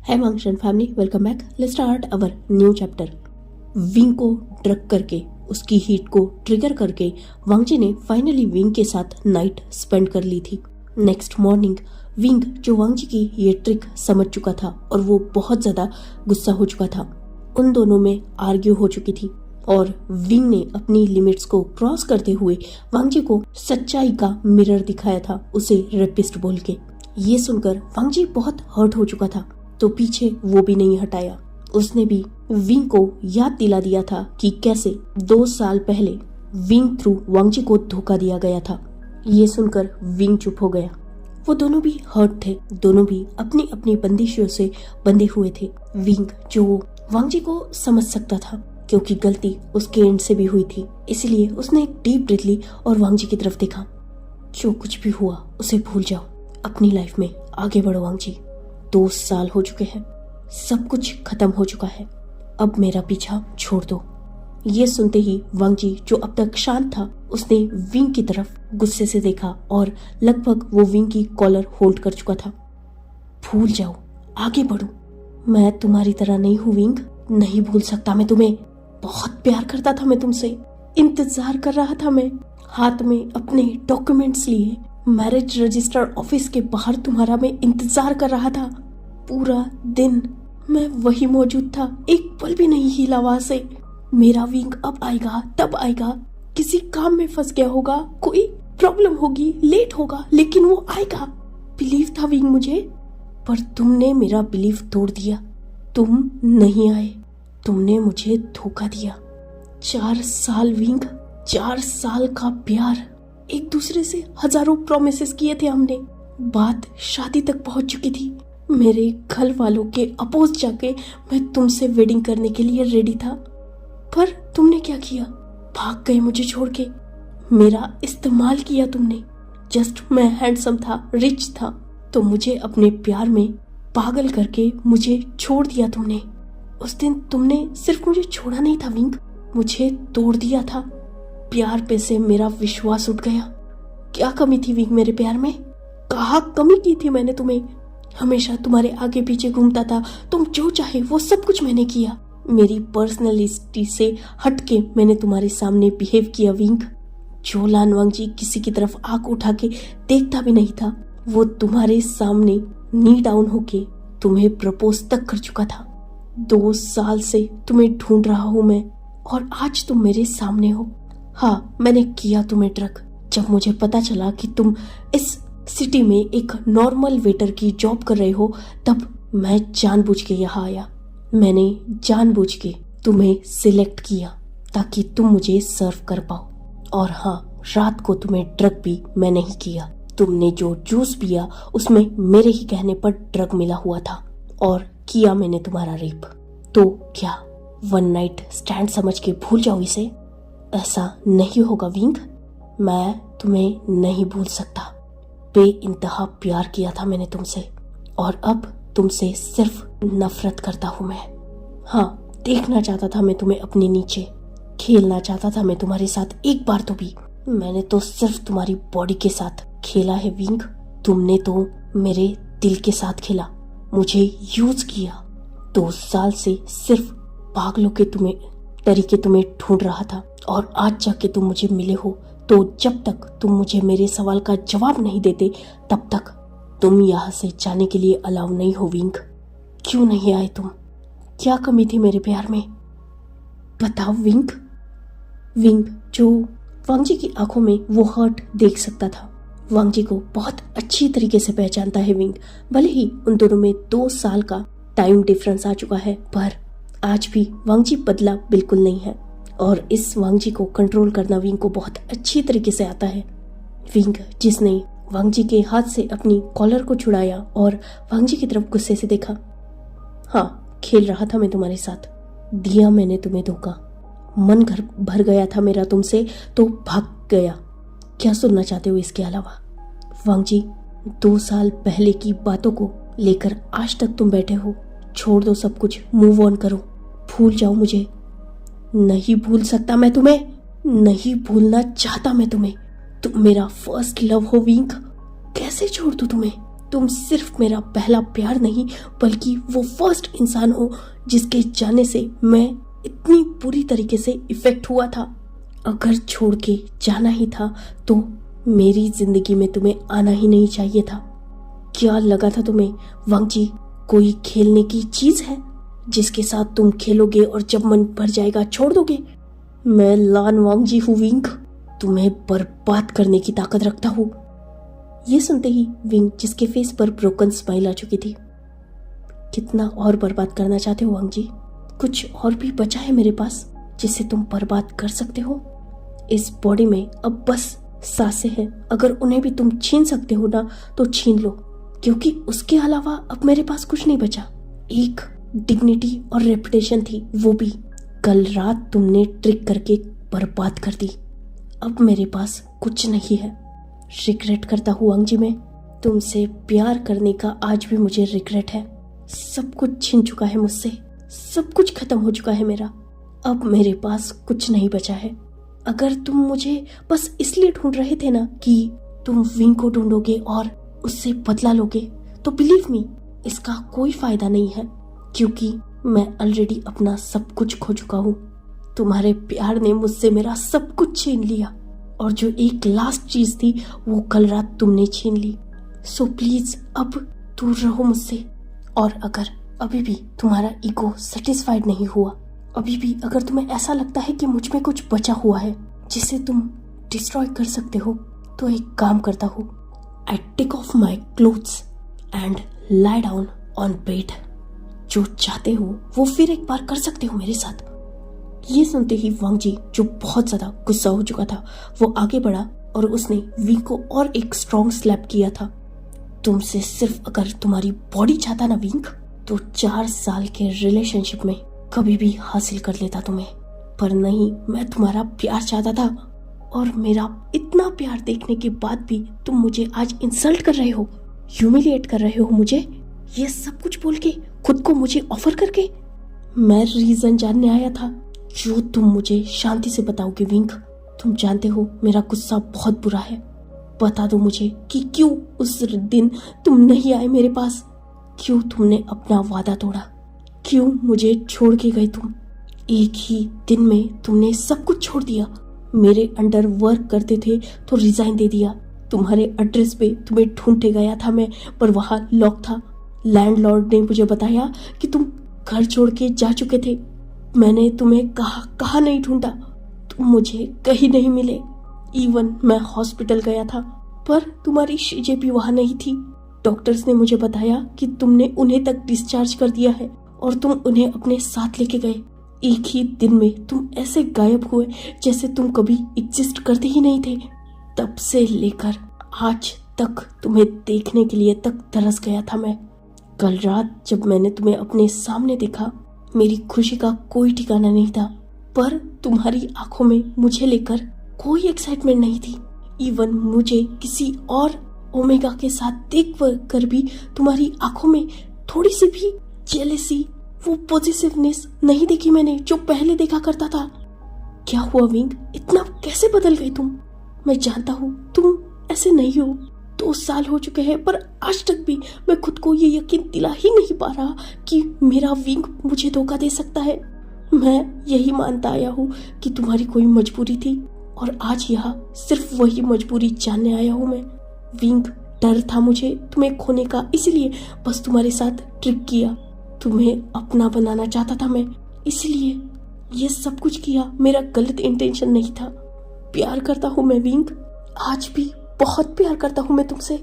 है मंगशन फैमिली, welcome back. Let's start our new chapter. Wing को ड्रग करके उसकी हीट को ट्रिगर करके वांगजी ने फाइनली विंग के साथ नाइट स्पेंड कर ली थी। नेक्स्ट मॉर्निंग विंग जो वांगजी की ये ट्रिक समझ चुका था और वो बहुत ज्यादा गुस्सा हो चुका था। उन दोनों में आर्ग्यू हो चुकी थी और विंग ने अपनी लिमिट्स को क्रॉस करते हुए वांगजी को सच्चाई का मिरर दिखाया था, उसे रेपिस्ट बोल के। ये सुनकर वांगजी बहुत हर्ट हो चुका था, तो पीछे वो भी नहीं हटाया। उसने भी विंग को याद दिला दिया था कि कैसे 2 साल पहले विंग थ्रू वांगजी को धोखा दिया गया था। ये सुनकर विंग चुप हो गया। वो दोनों भी हर्ट थे, दोनों भी अपनी अपनी बंदिशों से बंधे हुए थे। विंग जो वांगजी को समझ सकता था क्योंकि गलती उसके एंड से भी हुई थी, इसलिए उसने एक डीप ब्रीथ ली और वांगजी की तरफ देखा। जो कुछ भी हुआ उसे भूल जाओ, अपनी लाइफ में आगे बढ़ो वांगजी। 2 साल हो चुके हैं, सब कुछ खत्म हो चुका है, अब मेरा पीछा छोड़ दो। ये सुनते ही वांगजी जो अब तक शांत था, उसने विंग की तरफ गुस्से से देखा और लगभग वो विंग की कॉलर होल्ड कर चुका था। भूल जाओ, आगे बढ़ो। मैं तुम्हारी तरह नहीं हूँ विंग, नहीं भूल सकता मैं तुम्हें। बहुत प्यार करता था मैं तुमसे, इंतजार कर रहा था मैं, हाथ में अपने डॉक्यूमेंट्स लिए मैरिज रजिस्टर ऑफिस के बाहर तुम्हारा मैं इंतजार कर रहा था। पूरा दिन मैं वही मौजूद था, एक पल भी नहीं हिला वहां से। मेरा विंग अब आएगा, तब आएगा, किसी काम में फंस गया होगा, कोई प्रॉब्लम होगी, लेट होगा, लेकिन वो आएगा। बिलीव था विंग मुझे, पर तुमने मेरा बिलीव तोड़ दिया। तुम नहीं आए, तुमने मुझे धोखा दिया। 4 साल विंग, 4 साल का प्यार, एक दूसरे से हजारों प्रॉमिसेस किए थे हमने, बात शादी तक पहुंच चुकी थी। मेरे घर वालों के अपोज जाके मैं तुमसे वेडिंग करने के लिए रेडी था, पर तुमने क्या किया? भाग गए मुझे छोड़ के। मेरा इस्तेमाल किया तुमने। जस्ट मैं हैंडसम था, रिच था, तो मुझे अपने प्यार में पागल करके मुझे छोड़ दिया तुमने। उस दिन तुमने सिर्फ मुझे छोड़ा नहीं था विंग, मुझे तोड़ दिया था। प्यार पे से मेरा विश्वास उठ गया। क्या कमी थी विंग मेरे प्यार में? कहाँ कमी की थी मैंने तुम्हें? हमेशा तुम्हारे आगे पीछे घूमता था, तुम जो चाहे वो सब कुछ मैंने किया। मेरी पर्सनैलिटी से हटके मैंने तुम्हारे सामने बिहेव किया विंग। जो लान वांगजी किसी की तरफ आंख उठा के देखता भी नहीं था, वो तुम्हारे सामने नी डाउन होके तुम्हें प्रपोज तक कर चुका था। 2 साल से तुम्हें ढूंढ रहा हूँ मैं, और आज तुम मेरे सामने हो। हाँ, मैंने किया तुम्हें ड्रग। जब मुझे पता चला कि तुम इस सिटी में एक नॉर्मल वेटर की जॉब कर रहे हो, तब मैं जानबूझ के यहाँ आया। मैंने जानबूझ के तुम्हें सिलेक्ट किया ताकि तुम मुझे सर्व कर पाओ। और हाँ, रात को तुम्हें ड्रग भी मैंने ही किया। तुमने जो जूस पिया उसमें मेरे ही कहने पर ड्रग मिला हुआ था, और किया मैंने तुम्हारा रेप। तो क्या 1 नाइट स्टैंड समझ के भूल जाओ इसे? ऐसा नहीं होगा विंग, मैं तुम्हें नहीं भूल सकता। बेइंतहा प्यार किया था मैंने तुमसे, और अब तुमसे सिर्फ नफरत करता हूँ मैं। हाँ, देखना चाहता था मैं तुम्हें अपने नीचे, खेलना चाहता था मैं तुम्हारे साथ एक बार तो भी। मैंने तो सिर्फ तुम्हारी बॉडी के साथ खेला है विंग, तुमने तो मेरे दिल के साथ खेला, मुझे यूज किया। 2 साल से सिर्फ पागलों के तरीके तुम्हें ढूंढ रहा था, और आज जाके तुम मुझे मिले हो। तो जब तक तुम मुझे मेरे सवाल का जवाब नहीं देते, तब तक तुम यहाँ से जाने के लिए अलाउ नहीं हो विंग। क्यों नहीं आए तुम? क्या कमी थी मेरे प्यार में? बताओ विंग। विंग जो वांगजी की आंखों में वो हर्ट देख सकता था, वांगजी को बहुत अच्छी तरीके से पहचानता है विंग। भले ही उन दोनों में 2 साल का टाइम डिफरेंस आ चुका है, पर आज भी वांगजी बदला बिल्कुल नहीं है, और इस वांगजी को कंट्रोल करना विंग को बहुत अच्छी तरीके से आता है। विंग जिसने वांगजी के हाथ से अपनी कॉलर को छुड़ाया और वांगजी की तरफ गुस्से से देखा। हाँ, खेल रहा था मैं तुम्हारे साथ, दिया मैंने तुम्हें धोखा, मन घर भर गया था मेरा तुमसे, तो भाग गया। क्या सुनना चाहते हो इसके अलावा? वांगजी, 2 साल पहले की बातों को लेकर आज तक तुम बैठे हो। छोड़ दो सब कुछ, मूव ऑन करो, भूल जाओ मुझे। नहीं भूल सकता मैं तुम्हें, नहीं भूलना चाहता मैं तुम्हें। तुम मेरा फर्स्ट लव हो विंग, कैसे छोड़ दूं तुम्हें? तुम सिर्फ मेरा पहला प्यार नहीं बल्कि वो फर्स्ट इंसान हो जिसके जाने से मैं इतनी बुरी तरीके से इफेक्ट हुआ था। अगर छोड़ के जाना ही था तो मेरी जिंदगी में तुम्हें आना ही नहीं चाहिए था। क्या लगा था तुम्हें वांग जी कोई खेलने की चीज है जिसके साथ तुम खेलोगे और जब मन भर जाएगा छोड़ दोगे? मैं लान वांग जी हूँ विंग, तुम्हें बर्बाद करने की ताकत रखता हूँ। ये सुनते ही विंग, जिसके फेस पर ब्रोकन स्माइल आ चुकी थी, कितना और बर्बाद करना चाहते हो वांग जी? कुछ और भी बचा है मेरे पास जिसे तुम बर्बाद कर सकते हो? इस बॉडी में अब बस सांसें हैं, अगर उन्हें भी तुम छीन सकते हो ना तो छीन लो, क्योंकि उसके अलावा अब मेरे पास कुछ नहीं बचा। एक डिग्निटी और रेपुटेशन थी, वो भी कल रात तुमने ट्रिक करके बर्बाद कर दी। अब मेरे पास कुछ नहीं है। रिग्रेट करता हूँ वांग जी, मैं तुमसे प्यार करने का आज भी मुझे रिग्रेट है। सब कुछ छीन चुका है मुझसे, सब कुछ खत्म हो चुका है मेरा। अब मेरे पास कुछ नहीं बचा है। अगर तुम मुझे बस इसलिए ढूंढ रहे थे ना कि तुम विंग को ढूंढोगे और उससे बदला लोगे, तो बिलीव मी इसका कोई फायदा नहीं है, क्योंकि मैं ऑलरेडी अपना सब कुछ खो चुका हूँ। तुम्हारे प्यार ने मुझसे मेरा सब कुछ छीन लिया और जो एक लास्ट चीज थी वो कल रात तुमने छीन ली। सो प्लीज अब दूर रहो मुझसे। और अगर अभी भी तुम्हारा ईगो सेटिस्फाइड नहीं हुआ, अभी भी अगर तुम्हें ऐसा लगता है कि मुझ में कुछ बचा हुआ है जिसे तुम डिस्ट्रॉय कर सकते हो, तो एक काम करता हूँ, I take off my clothes and lie down on bed. जो चाहते हो वो फिर एक बार कर सकते हो मेरे साथ। ये सुनते ही वांग जी, जो बहुत ज्यादा गुस्सा हो चुका था, वो आगे बढ़ा और उसने विंग को और एक स्ट्रॉन्ग स्लैप किया था। तुमसे सिर्फ अगर तुम्हारी बॉडी चाहता ना विंग, तो 4 साल के रिलेशनशिप में कभी भी हासिल कर लेता तुम्हें, पर नहीं, मैं तुम्हारा प्यार चाहता था। और मेरा इतना प्यार देखने के बाद भी तुम मुझे आज इंसल्ट कर रहे हो, ह्यूमिलिएट कर रहे हो मुझे, ये सब कुछ बोल के, खुद को मुझे ऑफर करके। मैं रीजन जानने आया था जो तुम मुझे शांति से बताओगे विंग। तुम जानते हो मेरा गुस्सा बहुत बुरा है। बता दो मुझे कि क्यों उस दिन तुम नहीं आए मेरे पास, क्यों तुमने अपना वादा तोड़ा, क्यों मुझे छोड़ के गए तुम। एक ही दिन में तुमने सब कुछ छोड़ दिया। मेरे अंडर वर्क करते थे तो रिजाइन दे दिया। तुम्हारे एड्रेस पे तुम्हें ढूंढते गया था मैं, पर वहां लॉक था। लैंडलॉर्ड ने मुझे बताया कि तुम घर छोड़ के जा चुके थे। मैंने तुम्हें कहा नहीं ढूंढा, तुम मुझे कहीं नहीं मिले। इवन मैं हॉस्पिटल गया था पर तुम्हारी शीजें वहां नहीं थी। डॉक्टर्स ने मुझे बताया कि तुमने उन्हें तक डिस्चार्ज कर दिया है और तुम उन्हें अपने साथ लेके गए। एक ही दिन में तुम ऐसे गायब हुए जैसे तुम कभी एग्जिस्ट करते ही नहीं थे। तब से लेकर आज तक तुम्हें देखने के लिए तक तरस गया था मैं। कल रात जब मैंने तुम्हें अपने सामने देखा, मेरी खुशी का कोई ठिकाना नहीं था, पर तुम्हारी आंखों में मुझे लेकर कोई एक्साइटमेंट नहीं थी। इवन मुझे किसी और ओमेगा के साथ देख कर भी तुम्हारी आंखों में थोड़ी सी भी जेलेसी, वो पॉजिटिवनेस नहीं देखी मैंने जो पहले देखा करता था। क्या हुआ विंग, इतना कैसे बदल गई तुम? मैं जानता हूँ तुम ऐसे नहीं हो। 2 साल हो चुके हैं पर आज तक भी मैं खुद को ये यकीन दिला ही नहीं पा रहा कि मेरा विंग मुझे धोखा दे सकता है। मैं यही मानता आया हूँ कि तुम्हारी कोई मजबूरी थी और आज यहाँ सिर्फ वही मजबूरी जानने आया हूँ मैं। विंग, डर था मुझे तुम्हें खोने का, इसलिए बस तुम्हारे साथ ट्रिक किया। तुम्हें अपना बनाना चाहता था मैं, इसलिए ये सब कुछ किया। मेरा गलत इंटेंशन नहीं था। प्यार करता हूँ मैं विंग, आज भी बहुत प्यार करता हूँ मैं तुमसे।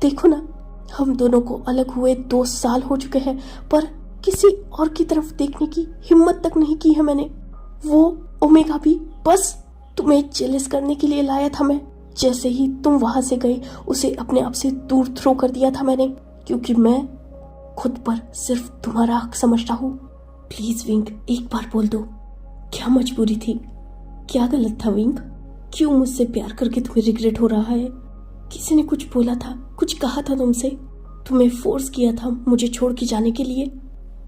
देखो ना, हम दोनों को अलग हुए 2 साल हो चुके हैं, पर किसी और की तरफ देखने की हिम्मत तक नहीं की है मैंने। वो ओमेगा भी बस तुम्हें जेलस करने के लिए लाया था मैं। जैसे ही तुम वहां से गए, उसे अपने आप से दूर थ्रो कर दिया था मैंने, क्योंकि मैं खुद पर सिर्फ तुम्हारा हक समझता हूँ। प्लीज विंग, एक बार बोल दो, क्या मजबूरी थी, क्या गलत था विंग? क्यों मुझसे प्यार करके तुम्हें रिग्रेट हो रहा है? किसी ने कुछ बोला था, कुछ कहा था तुमसे, तुम्हें फोर्स किया था मुझे छोड़ के जाने के लिए?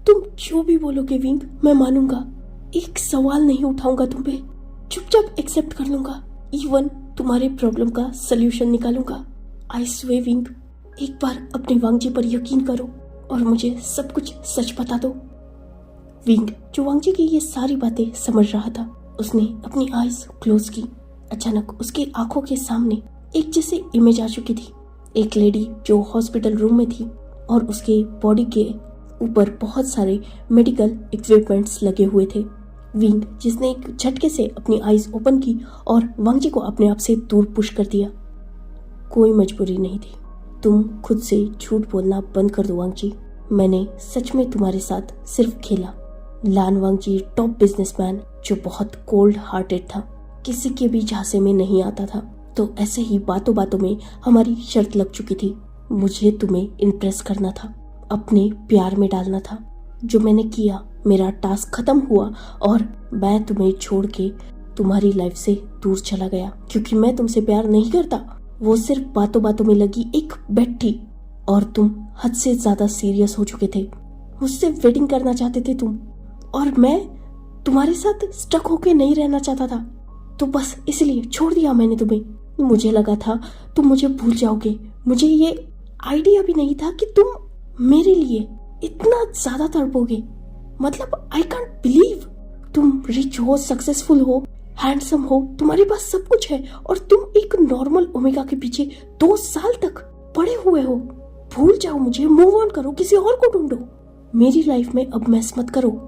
तुम जो भी बोलोगे विंग, मैं मानूंगा। एक सवाल नहीं उठाऊंगा तुम पे, चुपचाप एक्सेप्ट कर लूंगा। इवन तुम्हारे प्रॉब्लम का सल्यूशन निकालूंगा। आई स्वे विंग, एक बार अपने वांगजी पर यकीन करो और मुझे सब कुछ सच बता दो। विंग, जो वांगजी की ये सारी बातें समझ रहा था, उसने अपनी आईज क्लोज की। अचानक उसकी आंखों के सामने एक जैसी इमेज आ चुकी थी। एक लेडी जो हॉस्पिटल रूम में थी और उसके बॉडी के ऊपर बहुत सारे मेडिकल इक्विपमेंट्स लगे हुए थे। विंग, जिसने एक झटके से अपनी आईज ओपन की और वांगजी को अपने आप से दूर पुश कर दिया। कोई मजबूरी नहीं थी, तुम खुद से झूठ बोलना बंद कर दो वांगजी। मैंने सच में तुम्हारे साथ सिर्फ खेला। लान वांगजी टॉप बिजनेसमैन जो बहुत कोल्ड हार्टेड था, किसी के भी झांसे में नहीं आता था। तो ऐसे ही बातों बातों में हमारी शर्त लग चुकी थी। मुझे तुम्हें इम्प्रेस करना था, अपने प्यार में डालना था। जो मैंने किया, मेरा टास्क खत्म हुआ और मैं तुम्हें छोड़ के तुम्हारी लाइफ से दूर चला गया, क्योंकि मैं तुमसे प्यार नहीं करता। वो सिर्फ बातों बातों में लगी एक बेट थी और तुम हद से ज्यादा सीरियस हो चुके थे। मुझसे वेडिंग करना चाहते थे तुम, और मैं तुम्हारे साथ स्टक होके नहीं रहना चाहता था। तो बस इसलिए छोड़ दिया मैंने तुम्हें। मुझे लगा था तुम मुझे भूल जाओगे। मुझे ये आइडिया भी नहीं था कि तुम मेरे लिए इतना ज्यादा तड़पोगे। मतलब आई कांट बिलीव, तुम रिच हो, सक्सेसफुल हो, हैंडसम हो, तुम्हारे पास सब कुछ है और तुम एक नॉर्मल ओमेगा के पीछे 2 साल तक पड़े हुए हो। भूल जाओ मुझे, मूव ऑन करो, किसी और को ढूंढो। मेरी लाइफ में अब मैस मत करो।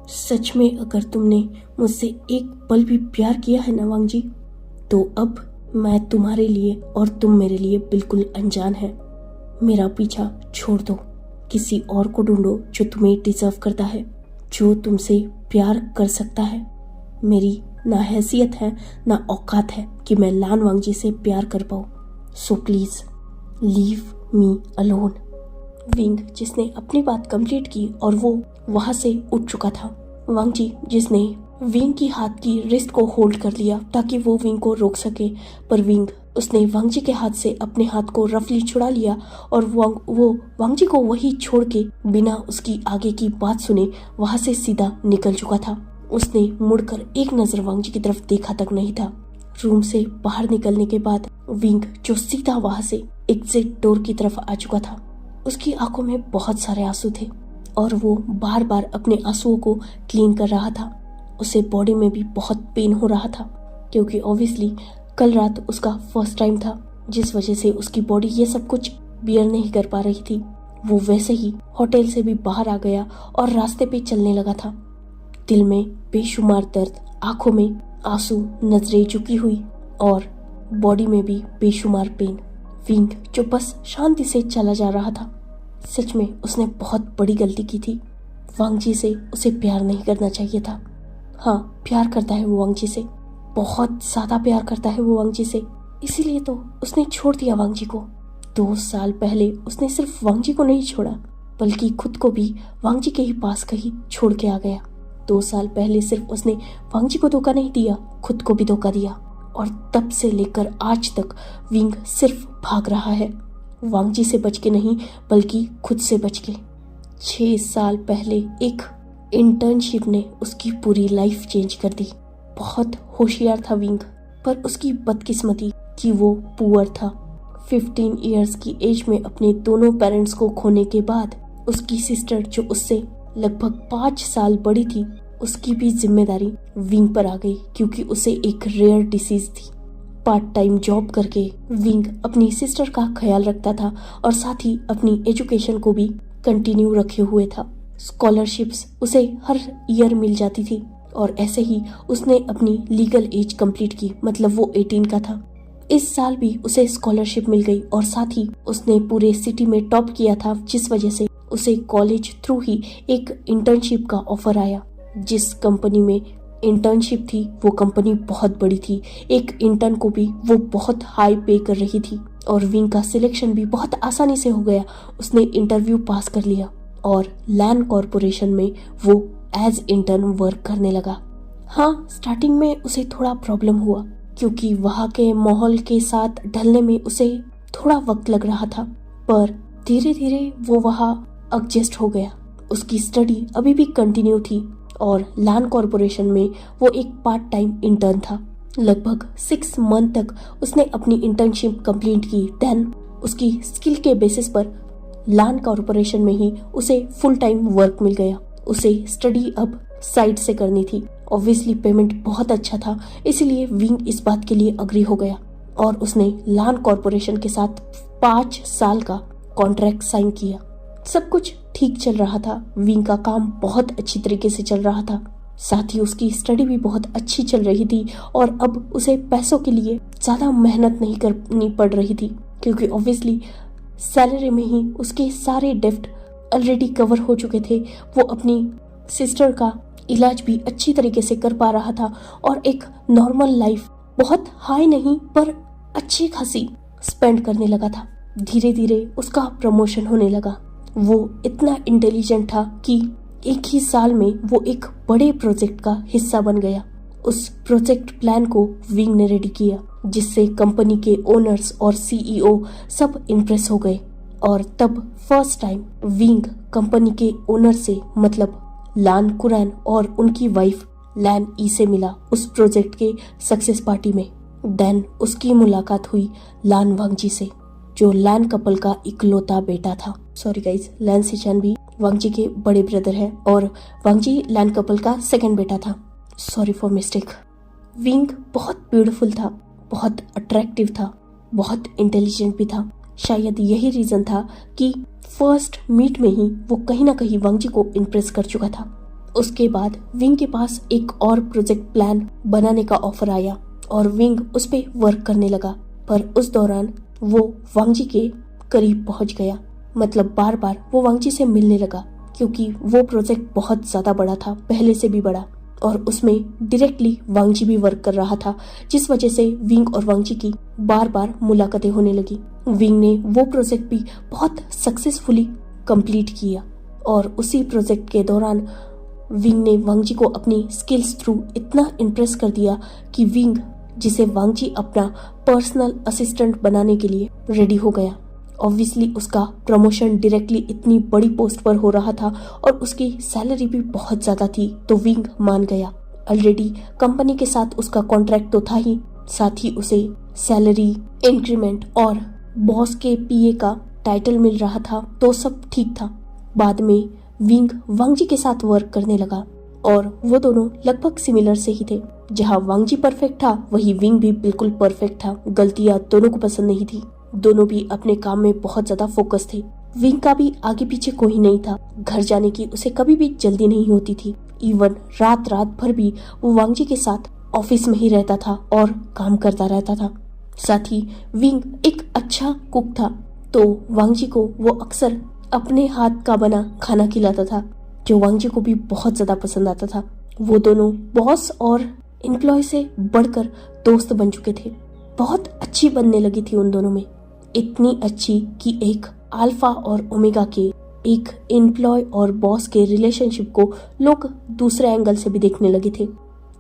सच में अगर तुमने मुझसे एक पल भी प्यार किया है ना वांगजी, तो अब मैं तुम्हारे लिए और तुम मेरे लिए बिल्कुल अनजान है। मेरा पीछा छोड़ दो, किसी और को ढूंढो जो तुम्हें डिजर्व करता है, जो तुमसे प्यार कर सकता है। मेरी ना हैसियत है ना औकात है कि मैं लान वांगजी से प्यार कर पाऊँ। So please leave me alone. Wing, जिसने अपनी बात कंप्लीट की और वो वहां से उठ चुका था। वांगजी, जिसने विंग की हाथ की रिस्ट को होल्ड कर लिया ताकि वो विंग को रोक सके, पर विंग, उसने वांगजी के हाथ से अपने हाथ को रफली छुड़ा लिया और वो वांगजी को वही छोड़ के बिना उसकी आगे की बात सुने वहां से सीधा निकल चुका था। उसने मुड़कर एक नजर वांगजी की तरफ देखा तक नहीं था। रूम से बाहर निकलने के बाद विंग, जो सीधा वहां से एग्जिट डोर की तरफ आ चुका था, उसकी आंखों में बहुत सारे आंसू थे और वो बार बार अपने आंसुओं को क्लीन कर रहा था। उसे बॉडी में भी बहुत पेन हो रहा था, क्योंकि ऑब्वियसली कल रात उसका फर्स्ट टाइम था, जिस वजह से उसकी बॉडी ये सब कुछ बियर नहीं कर पा रही थी। वो वैसे ही होटल से भी बाहर आ गया और रास्ते पे चलने लगा था। दिल में बेशुमार दर्द, आंखों में आंसू, नजरें झुकी हुई और बॉडी में भी बेशुमार पेन। विंग, जो बस शांति से चला जा रहा था। सच में उसने बहुत बड़ी गलती की थी। वांगजी से उसे प्यार नहीं करना चाहिए था। हाँ, प्यार करता है वो वांगजी से, बहुत ज्यादा प्यार करता है वो वांगजी से, इसीलिए तो उसने छोड़ दिया वांगजी को। 2 साल पहले उसने सिर्फ वांगजी को नहीं छोड़ा, बल्कि खुद को भी वांगजी के ही पास कहीं छोड़ के आ गया। 2 साल पहले सिर्फ उसने वांगजी को धोखा नहीं दिया, खुद को भी धोखा दिया। और तब से लेकर आज तक विंग सिर्फ भाग रहा है, वांगजी से बच के नहीं बल्कि खुद से बच के। 6 साल पहले एक इंटर्नशिप ने उसकी पूरी लाइफ चेंज कर दी। बहुत होशियार था विंग, पर उसकी बदकिस्मती कि वो पुअर था। 15 इयर्स की एज में अपने दोनों पेरेंट्स को खोने के बाद उसकी सिस्टर, जो उससे लगभग 5 साल बड़ी थी, उसकी भी जिम्मेदारी विंग पर आ गई, क्योंकि उसे एक रेयर डिसीज थी। पार्ट टाइम जॉब करके विंग अपनी सिस्टर का ख्याल रखता था और साथ ही अपनी एजुकेशन को भी कंटिन्यू रखे हुए था। स्कॉलरशिप्स उसे हर ईयर मिल जाती थी और ऐसे ही उसने अपनी लीगल एज कंप्लीट की, मतलब वो 18 का था। इस साल भी उसे स्कॉलरशिप मिल गई और साथ ही उसने पूरे सिटी में टॉप किया था, जिस वजह से उसे कॉलेज थ्रू ही एक इंटर्नशिप का ऑफर आया। जिस कंपनी में इंटर्नशिप थी वो कंपनी बहुत बड़ी थी, एक इंटर्न को भी वो बहुत हाई पे कर रही थी और विंग का सिलेक्शन भी बहुत आसानी से हो गया। उसने इंटरव्यू पास कर लिया और लैन कॉरपोरेशन में वो एज इंटर्न वर्क करने लगा। हाँ, स्टार्टिंग में उसे थोड़ा प्रॉब्लम हुआ, क्योंकि वहाँ के माहौल के साथ ढलने में उसे थोड़ा वक्त लग रहा था, पर धीरे धीरे वो वहाँ एडजस्ट हो गया। उसकी स्टडी अभी भी कंटिन्यू थी और लैन कॉरपोरेशन में वो एक पार्ट टाइम इंटर्न था। लगभग 6 मंथ तक उसने अपनी इंटर्नशिप कंप्लीट की। देन उसकी स्किल के बेसिस पर लान कॉरपोरेशन में ही उसे फुल टाइम वर्क मिल गया। उसे स्टडी अब साइड से करनी थी। ऑब्वियसली पेमेंट बहुत अच्छा था, इसीलिए विंग इस बात के लिए अग्री हो गया और उसने लान कॉरपोरेशन के साथ 5 साल का कॉन्ट्रैक्ट साइन किया। सब कुछ ठीक चल रहा था, विंग का काम बहुत अच्छी तरीके से चल रहा था, साथ ही उसकी स्टडी भी बहुत अच्छी चल रही थी और अब उसे पैसों के लिए ज्यादा मेहनत नहीं करनी पड़ रही थी, क्योंकि ऑब्वियसली सैलरी में ही उसके सारे डेप्ट ऑलरेडी कवर हो चुके थे। वो अपनी सिस्टर का इलाज भी अच्छी तरीके से कर पा रहा था और एक नॉर्मल लाइफ, बहुत हाई नहीं पर अच्छी खासी स्पेंड करने लगा था। धीरे धीरे उसका प्रमोशन होने लगा। वो इतना इंटेलिजेंट था कि एक ही साल में वो एक बड़े प्रोजेक्ट का हिस्सा बन गया। उस प्रोजेक्ट प्लान को विंग ने रेडी किया, जिससे कंपनी के ओनर्स और सीईओ सब इम्प्रेस हो गए। और तब फर्स्ट टाइम विंग कंपनी के ओनर से, मतलब लान कुरैन और उनकी वाइफ लैन ई से मिला उस प्रोजेक्ट के सक्सेस पार्टी में। देन उसकी मुलाकात हुई लान वांगजी से, जो लैन कपल का इकलौता बेटा था। सॉरी गाइस, लैन सिचैन भी वांगजी के बड़े ब्रदर है और वांगजी लैन कपल का सेकंड बेटा था। Sorry for mistake. विंग बहुत ब्यूटीफुल था, बहुत अट्रैक्टिव था, बहुत इंटेलिजेंट भी था। शायद यही रीजन था कि फर्स्ट मीट में ही वो कहीं ना कहीं वांगजी को इम्प्रेस कर चुका था। उसके बाद विंग के पास एक और प्रोजेक्ट प्लान बनाने का ऑफर आया और विंग उस पे वर्क करने लगा, पर उस दौरान वो वांगजी के करीब पहुंच गया। मतलब बार बार वो वांगजी से मिलने लगा, क्योंकि वो प्रोजेक्ट बहुत ज्यादा बड़ा था, पहले से भी बड़ा, और उसमें डायरेक्टली वांगजी भी वर्क कर रहा था, जिस वजह से विंग और वांगजी की बार बार मुलाकातें होने लगी। विंग ने वो प्रोजेक्ट भी बहुत सक्सेसफुली कंप्लीट किया और उसी प्रोजेक्ट के दौरान विंग ने वांगजी को अपनी स्किल्स थ्रू इतना इम्प्रेस कर दिया कि विंग, जिसे वांगजी अपना पर्सनल असिस्टेंट बनाने के लिए रेडी हो गया। ऑब्वियसली उसका प्रमोशन डायरेक्टली इतनी बड़ी पोस्ट पर हो रहा था और उसकी सैलरी भी बहुत ज्यादा थी, तो विंग मान गया। ऑलरेडी कंपनी के साथ उसका कॉन्ट्रैक्ट तो था ही, साथ ही उसे सैलरी इंक्रीमेंट और बॉस के पीए का टाइटल मिल रहा था, तो सब ठीक था। बाद में विंग वांगजी के साथ वर्क करने लगा और वो दोनों लगभग सिमिलर से ही थे। जहाँ वांगजी परफेक्ट था, वही विंग भी बिल्कुल परफेक्ट था। गलतियां दोनों को पसंद नहीं थी, दोनों भी अपने काम में बहुत ज्यादा फोकस थे। विंग का भी आगे पीछे कोई नहीं था, घर जाने की उसे कभी भी जल्दी नहीं होती थी। इवन रात भर भी वो वांगजी के साथ ऑफिस में ही रहता था और काम करता रहता था। साथ ही विंग एक अच्छा कुक था, तो वांगजी को वो अक्सर अपने हाथ का बना खाना खिलाता था, जो वांगजी को भी बहुत ज्यादा पसंद आता था। वो दोनों बॉस और एम्प्लॉय से बढ़कर दोस्त बन चुके थे। बहुत अच्छी बनने लगी थी उन दोनों में, इतनी अच्छी कि एक अल्फा और ओमेगा के, एक एम्प्लॉय और बॉस के रिलेशनशिप को लोग दूसरे एंगल से भी देखने लगे थे,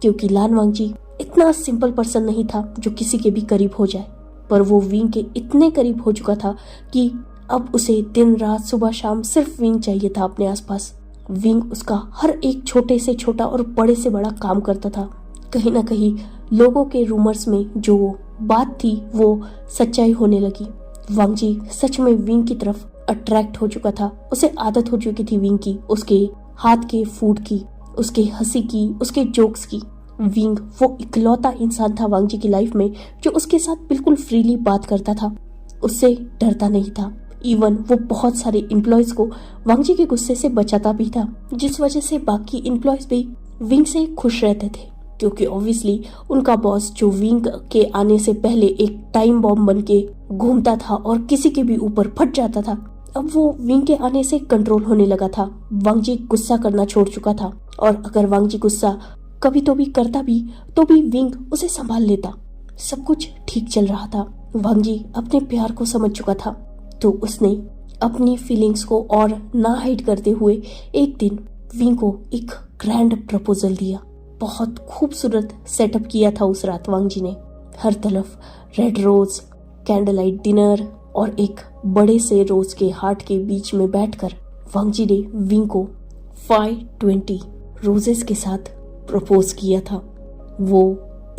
क्योंकि लान वांगजी इतना सिंपल पर्सन नहीं था जो किसी के भी करीब हो जाए, पर वो विंग के इतने करीब हो चुका था कि अब उसे दिन रात सुबह शाम सिर्फ विंग चाहिए था अपने आसपास। विंग उसका हर एक छोटे से छोटा और बड़े से बड़ा काम करता था। कहीं ना कहीं लोगों के रूमर्स में जो बात थी वो सच्चाई होने लगी। वांगजी सच में विंग की तरफ अट्रैक्ट हो चुका था। उसे आदत हो चुकी थी विंग की, उसके हाथ के फूड की, उसके हंसी की, उसके जोक्स की। विंग वो इकलौता इंसान था वांगजी की लाइफ में जो उसके साथ बिल्कुल फ्रीली बात करता था, उससे डरता नहीं था। इवन वो बहुत सारे एम्प्लॉयज को वांगजी के गुस्से से बचाता भी था, जिस वजह से बाकी एम्प्लॉयज भी विंग से खुश रहते थे, क्योंकि ऑब्वियसली उनका बॉस, जो विंग के आने से पहले एक टाइम बॉम्ब बन के घूमता था और किसी के भी ऊपर फट जाता था, अब वो विंग के आने से कंट्रोल होने लगा था। वांगजी गुस्सा करना छोड़ चुका था और अगर वांगजी गुस्सा कभी तो भी करता भी तो भी विंग उसे संभाल लेता। सब कुछ ठीक चल रहा था। वांगजी अपने प्यार को समझ चुका था, तो उसने अपनी फीलिंग्स को और ना हाइड करते हुए एक दिन विंग को एक ग्रैंड प्रपोजल दिया। बहुत खूबसूरत सेटअप किया था उस रात वांगजी ने। हर तरफ red rose, candle light dinner और एक बड़े से रोज के हार्ट के बीच में बैठकर वांगजी ने विंग को 520 रोजेस के साथ प्रपोज किया था। वो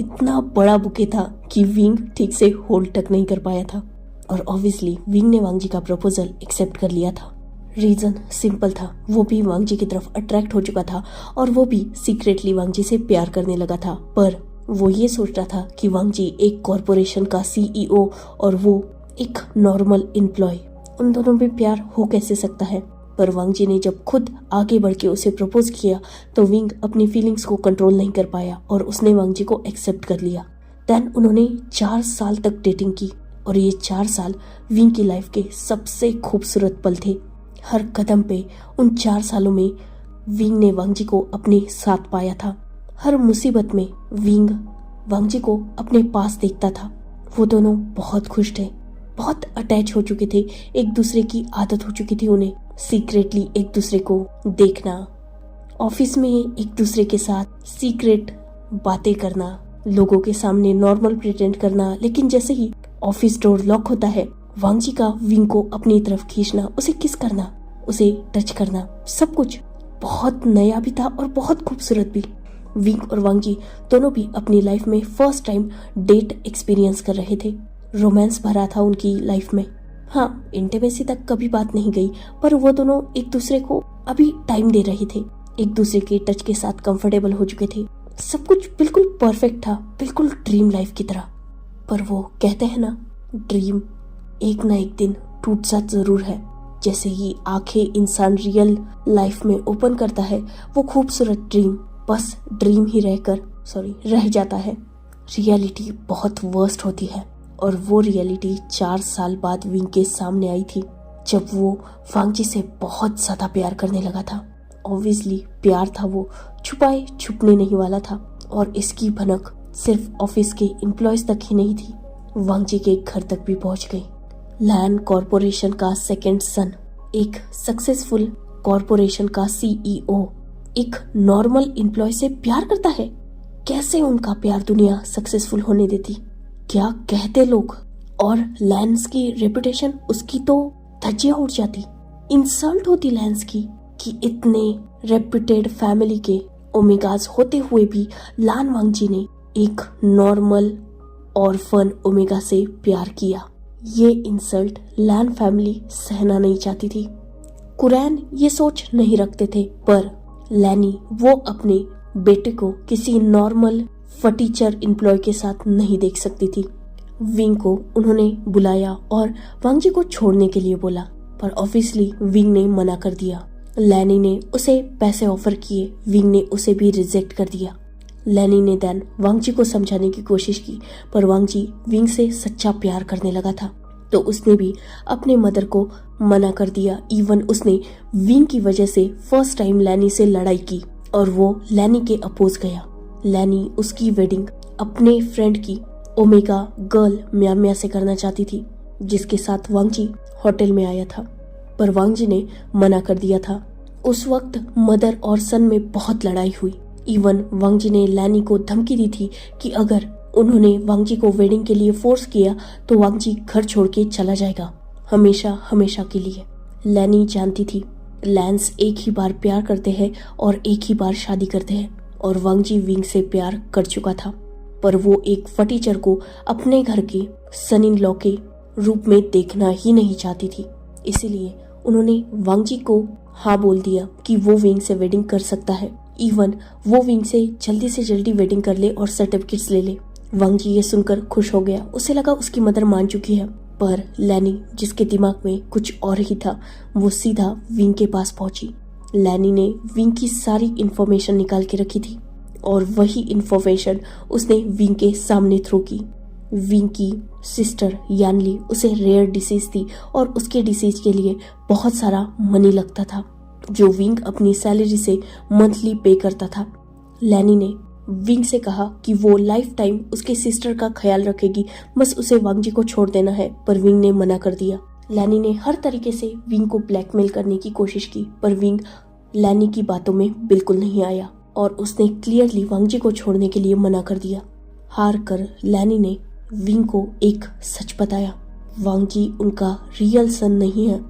इतना बड़ा बुके था कि विंग ठीक से होल्ड तक नहीं कर पाया था। और ऑब्वियसली विंग ने वांग जी का प्रपोजल एक्सेप्ट कर लिया था। रीजन सिंपल था, वो भी वांग जी की तरफ अट्रैक्ट हो चुका था और वो भी सीक्रेटली वांग जी से प्यार करने लगा था। पर वो ये सोच रहा था कि वांग जी एक कॉरपोरेशन का सीईओ और वो एक नॉर्मल एम्प्लॉय, उन दोनों में प्यार हो कैसे सकता है। पर वांग जी ने जब खुद आगे बढ़ के उसे प्रपोज किया तो विंग अपनी फीलिंग्स को कंट्रोल नहीं कर पाया और उसने वांग जी को एक्सेप्ट कर लिया। देन उन्होंने 4 साल तक डेटिंग की और ये 4 साल विंग की लाइफ के सबसे खूबसूरत पल थे। हर कदम पे उन 4 सालों में विंग ने वांग जी को अपने साथ पाया था। हर मुसीबत में विंग वांग जी को अपने पास देखता था। वो दोनों बहुत खुश थे, बहुत अटैच हो चुके थे, एक दूसरे की आदत हो चुकी थी उन्हें सीक्रेटली एक दूसरे को देखना, ऑफिस में एक दूसरे के साथ सीक्रेट बातें करना, लोगों के सामने नॉर्मल प्रिटेंड करना, लेकिन जैसे ही ऑफिस डोर लॉक होता है वांग जी का विंग को अपनी तरफ खींचना, उसे किस करना, उसे टच करना, सब कुछ बहुत नया भी था और बहुत खूबसूरत भी। विंग और वांग जी दोनों भी अपनी लाइफ में फर्स्ट टाइम डेट एक्सपीरियंस कर रहे थे। रोमांस भरा था उनकी लाइफ में। हाँ, इंटीमेसी तक कभी बात नहीं गई, पर वो दोनों एक दूसरे को अभी टाइम दे रहे थे, एक दूसरे के टच के साथ कंफर्टेबल हो चुके थे। सब कुछ बिल्कुल परफेक्ट था, बिल्कुल ड्रीम लाइफ की तरह। पर वो कहते हैं ना, ड्रीम एक ना एक दिन टूट सा जरूर है। जैसे ही आंखें इंसान रियल लाइफ में ओपन करता है, वो खूबसूरत ड्रीम बस ड्रीम ही रह जाता है। रियलिटी बहुत वर्स्ट होती है और वो रियलिटी 4 साल बाद विंग के सामने आई थी, जब वो वांग जी से बहुत ज्यादा प्यार करने लगा था। ऑब्वियसली प्यार था वो छुपाए छुपने नहीं वाला था और इसकी भनक सिर्फ ऑफिस के एम्प्लॉयज तक ही नहीं थी, वांग जी के घर तक भी पहुंच गई। लैन कॉरपोरेशन का सेकंड सन, एक सक्सेसफुल कॉरपोरेशन का सीईओ एक नॉर्मल एम्प्लॉय से प्यार करता है। कैसे उनका प्यार दुनिया सक्सेसफुल होने देती, क्या कहते लोग। और लैंस की रेपुटेशन, उसकी तो धज्जियां उड़ जाती, इंसल्ट होती लैंस की कि इतने रेप्यूटेड फैमिली के ओमेगाज होते हुए भी लान वांग जी ने एक नॉर्मल ऑर्फन ओमेगा से प्यार किया। ये इंसल्ट लैन फैमिली सहना नहीं चाहती थी। कुरैन ये सोच नहीं रखते थे, पर लैनी वो अपने बेटे को किसी नॉर्मल फटीचर एम्प्लॉय के साथ नहीं देख सकती थी। विंग को उन्होंने बुलाया और वांग जी को छोड़ने के लिए बोला, पर ऑब्वियसली विंग ने मना कर दिया। लैनी ने उसे पैसे ऑफर किए, विंग ने उसे भी रिजेक्ट कर दिया। लैनी ने देन वांग जी को समझाने की कोशिश की, पर वांग जी विंग से सच्चा प्यार करने लगा था, तो उसने भी अपने मदर को मना कर दिया। इवन उसने विंग की वजह से फर्स्ट टाइम लैनी से लड़ाई की और वो लैनी के अपोज गया। लैनी उसकी वेडिंग अपने फ्रेंड की ओमेगा गर्ल म्या से करना चाहती थी, जिसके साथ वांग जी होटल में आया था, पर वांग जी ने मना कर दिया था। उस वक्त मदर और सन में बहुत लड़ाई हुई। इवन वांग जी ने लैनी को धमकी दी थी कि अगर उन्होंने वांग जी को वेडिंग के लिए फोर्स किया तो वांग जी घर छोड़ के चला जाएगा, हमेशा हमेशा के लिए। लैनी जानती थी लैंस एक ही बार प्यार करते हैं और एक ही बार शादी करते हैं, और वांग जी विंग से प्यार कर चुका था, पर वो एक फटीचर को अपने घर के सन इन लॉ के रूप में देखना ही नहीं चाहती थी। इसीलिए उन्होंने वांग जी को हाँ बोल दिया कि वो विंग से वेडिंग कर सकता है। इवन वो विंग से जल्दी वेडिंग कर ले और सर्टिफिकेट्स ले ले। वांग जी ये सुनकर खुश हो गया, उसे लगा उसकी मदर मान चुकी है। पर लैनी, जिसके दिमाग में कुछ और ही था, वो सीधा विंग के पास पहुंची। लैनी ने विंग की सारी इंफॉर्मेशन निकाल के रखी थी और वही इंफॉर्मेशन उसने विंग के सामने थ्रो की। विंग की सिस्टर यानली, उसे रेयर डिसीज थी और उसके डिसीज के लिए बहुत सारा मनी लगता था, जो विंग अपनी सैलरी से मंथली पे करता था। लैनी ने विंग से कहा कि वो लाइफ टाइम उसके सिस्टर का ख्याल रखेगी, बस उसे वांग जी को छोड़ देना है, पर विंग ने मना कर दिया। लैनी ने हर तरीके से विंग को ब्लैकमेल करने की कोशिश की, पर विंग लैनी की बातों में बिल्कुल नहीं आया और उसने क्लियरली वांग जी को छोड़ने के लिए मना कर दिया। हार कर लैनी ने विंग को एक सच बताया, वांग जी उनका रियल सन नहीं है,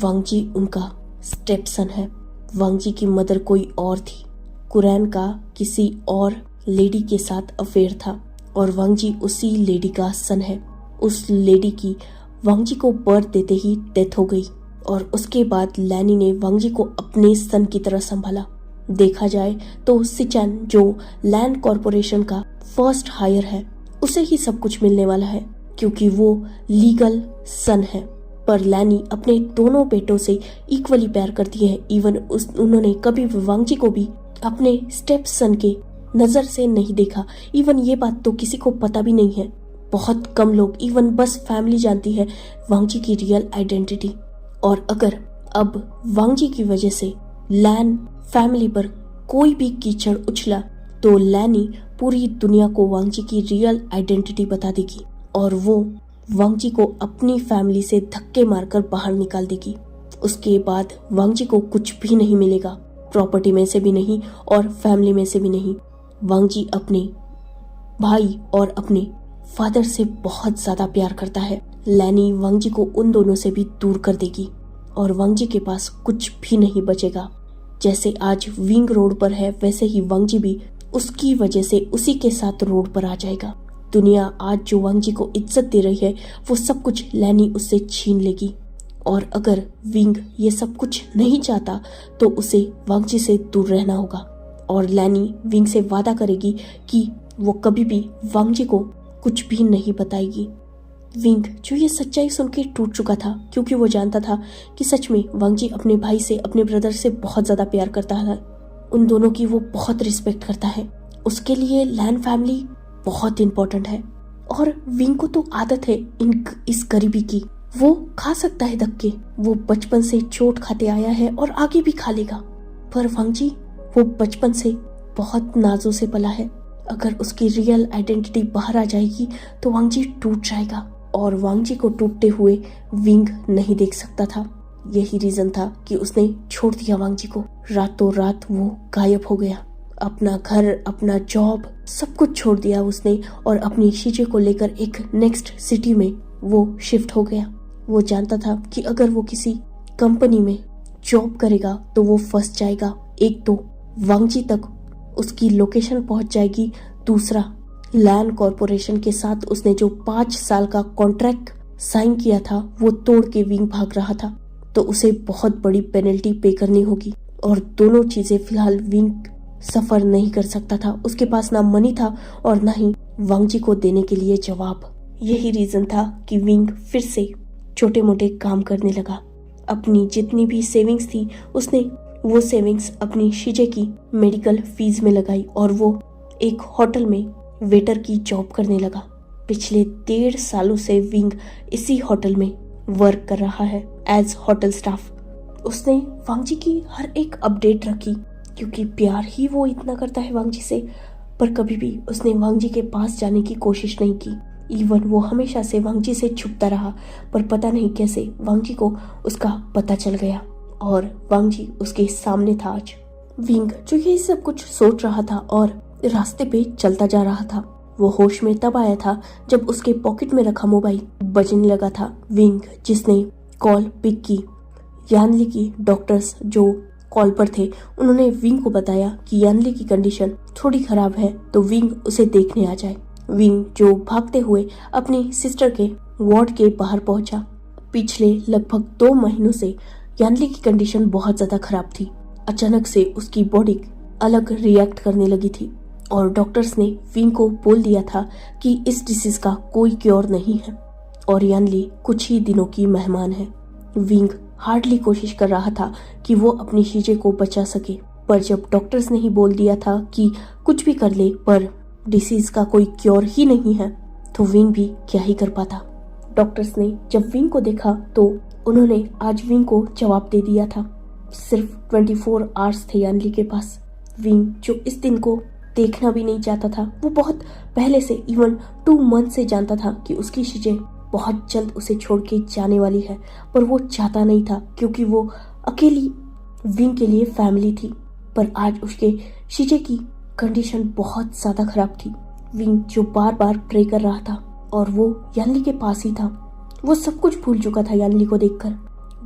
वांग जी उनका स्टेप सन है। वांग जी की मदर कोई और थी, कुरैन का किसी और लेडी के साथ अफेयर था और वांग जी उसी लेडी का सन है। उस लेडी की वांगजी को बर्थ देते ही डेथ हो गई। और उसके बाद लैनी ने वांगजी को अपने सन की तरह संभाला। देखा जाए तो सिचैन, जो लैंड कॉरपोरेशन का फर्स्ट हायर है, उसे ही सब कुछ मिलने वाला है क्योंकि वो लीगल सन है। पर लैनी अपने दोनों बेटों से इक्वली प्यार करती है। इवन उन्होंने कभी भी वांगजी को भी अपने स्टेप सन के नजर से नहीं देखा। इवन ये बात तो किसी को पता भी नहीं है। बहुत कम लोग, इवन बस फैमिली जानती है वांगजी की रियल आइडेंटिटी। और अगर अब वांगजी की वजह से लैन फैमिली पर कोई भी कीचड़ उछला तो लैनी पूरी दुनिया को वांगजी की रियल आइडेंटिटी बता देगी और वो वांगजी को अपनी फैमिली से धक्के मारकर बाहर निकाल देगी। उसके बाद वांगजी को कुछ भी नहीं मिलेगा, प्रॉपर्टी में से भी नहीं और फैमिली में से भी नहीं। वांगजी अपने भाई और अपने फादर से बहुत ज्यादा प्यार करता है। लैनी वांगजी को उन दोनों से भी दूर कर देगी और वांगजी के पास कुछ भी नहीं बचेगा। जैसे आज विंग रोड पर है, वैसे ही वांगजी भी उसकी वजह से उसी के साथ रोड पर आ जाएगा। दुनिया आज जो वांगजी को इज्जत दे रही है, वो सब कुछ लैनी उससे छीन लेगी। और अगर विंग ये सब कुछ नहीं चाहता तो उसे वांगजी से दूर रहना होगा। और लैनी विंग से वादा करेगी कि वो कभी भी वांगजी को कुछ भी नहीं बताएगी। विंग, जो ये सच्चाई सुन के टूट चुका था क्योंकि वो जानता था कि सच में वांगजी अपने भाई से, अपने ब्रदर से बहुत ज्यादा प्यार करता है। उन दोनों की वो बहुत रिस्पेक्ट करता है। उसके लिए लैन फैमिली बहुत इंपॉर्टेंट है। और विंग को तो आदत है इस गरीबी की। वो खा सकता है धक्के, वो बचपन से चोट खाते आया है और आगे भी खा लेगा। पर वांगजी, वो बचपन से बहुत नाजों से पला है। अगर उसकी रियल आइडेंटिटी बाहर आ जाएगी तो वांगजी टूट जाएगा और वांगजी को टूटते हुए विंग नहीं देख सकता था। यही रीजन था कि उसने छोड़ दिया वांगजी को। रातों रात वो गायब हो गया। अपना घर, अपना जॉब, सब कुछ छोड़ दिया उसने और अपनी शीजे को लेकर एक नेक्स्ट सिटी में वो शिफ्ट हो गया। वो जानता था कि अगर वो किसी कंपनी में जॉब करेगा तो वो फंस जाएगा। एक तो वांगजी तक उसकी लोकेशन पहुंच जाएगी, दूसरा लैंड कॉरपोरेशन के साथ उसने जो 5 साल का कॉन्ट्रैक्ट साइन किया था वो तोड़ के विंग भाग रहा था, तो उसे बहुत बड़ी पेनल्टी पे करनी होगी। और दोनों चीजें फिलहाल विंग सफर नहीं कर सकता था। उसके पास ना मनी था और ना ही वांगजी को देने के लिए जवाब। यही रीजन था कि विंग फिर से छोटे मोटे काम करने लगा। अपनी जितनी भी सेविंग्स थी उसने वो सेविंग्स अपनी शीजे की मेडिकल फीस में लगाई और वो एक होटल में वेटर की जॉब करने लगा। पिछले 1.5 सालों से विंग इसी होटल में वर्क कर रहा है एज होटल स्टाफ। उसने वांगजी की हर एक अपडेट रखी क्योंकि प्यार ही वो इतना करता है वांगजी से। पर कभी भी उसने वांगजी के पास जाने की कोशिश नहीं की। इवन वो हमेशा से वांगजी से छुपता रहा, पर पता नहीं कैसे वांगजी को उसका पता चल गया और वांगजी उसके सामने था आज। विंग, जो ये सब कुछ सोच रहा था और रास्ते पे चलता जा रहा था, वो होश में तब आया था जब उसके पॉकेट में रखा मोबाइल बजने लगा था। विंग, जिसने कॉल पिक की, यानली की डॉक्टर्स जो कॉल पर थे, उन्होंने विंग को बताया कि यानली की कंडीशन थोड़ी खराब है तो विंग उसे देखने आ जाए। विंग, जो भागते हुए अपनी सिस्टर के वार्ड के बाहर पहुंचा। पिछले लगभग 2 महीनों से यानली की कंडीशन बहुत ज्यादा खराब थी। अचानक से उसकी बॉडी अलग रिएक्ट करने लगी थी और डॉक्टर्स ने विंग को बोल दिया था कि इस डिसीज का कोई क्योर नहीं है और यानली कुछ ही दिनों की मेहमान है। विंग हार्डली कोशिश कर रहा था कि वो अपनी शीजे को बचा सके, पर जब डॉक्टर्स ने ही बोल दिया था कि कुछ भी कर ले पर डिसीज का कोई क्योर ही नहीं है, तो विंग भी क्या ही कर पाता। डॉक्टर्स ने जब विंग को देखा तो उन्होंने आज विंग को जवाब दे दिया था। सिर्फ 24 आवर्स थे यानली के पास। विंग, जो इस दिन को देखना भी नहीं चाहता था, वो बहुत पहले से, इवन 2 मंथ से जानता था कि उसकी शीजे बहुत जल्द उसे छोड़ के जाने वाली है, पर वो चाहता नहीं था क्योंकि वो अकेली विंग के लिए फैमिली थी। पर आज उसके शीजे की कंडीशन बहुत ज्यादा खराब थी। विंग, जो बार बार प्रे कर रहा था और वो यानली के पास ही था, वो सब कुछ भूल चुका था यानली को देखकर।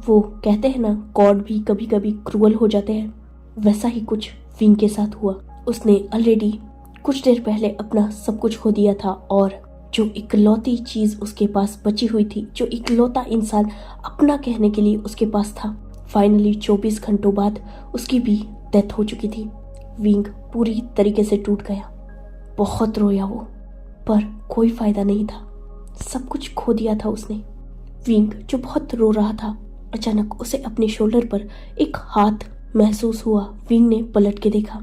वो कहते हैं ना, गॉड भी कभी कभी क्रूअल हो जाते हैं, वैसा ही कुछ विंग के साथ हुआ। उसने ऑलरेडी कुछ देर पहले अपना सब कुछ खो दिया था और जो इकलौती चीज उसके पास बची हुई थी, जो इकलौता इंसान अपना कहने के लिए उसके पास था। फाइनली 24 घंटों बाद उसकी भी डेथ हो चुकी थी। विंग पूरी तरीके से टूट गया। बहुत रोया वो, पर कोई फायदा नहीं था। सब कुछ खो दिया था उसने। विंग जो बहुत रो रहा था, अचानक उसे अपने शोल्डर पर एक हाथ महसूस हुआ। विंग ने पलट के देखा,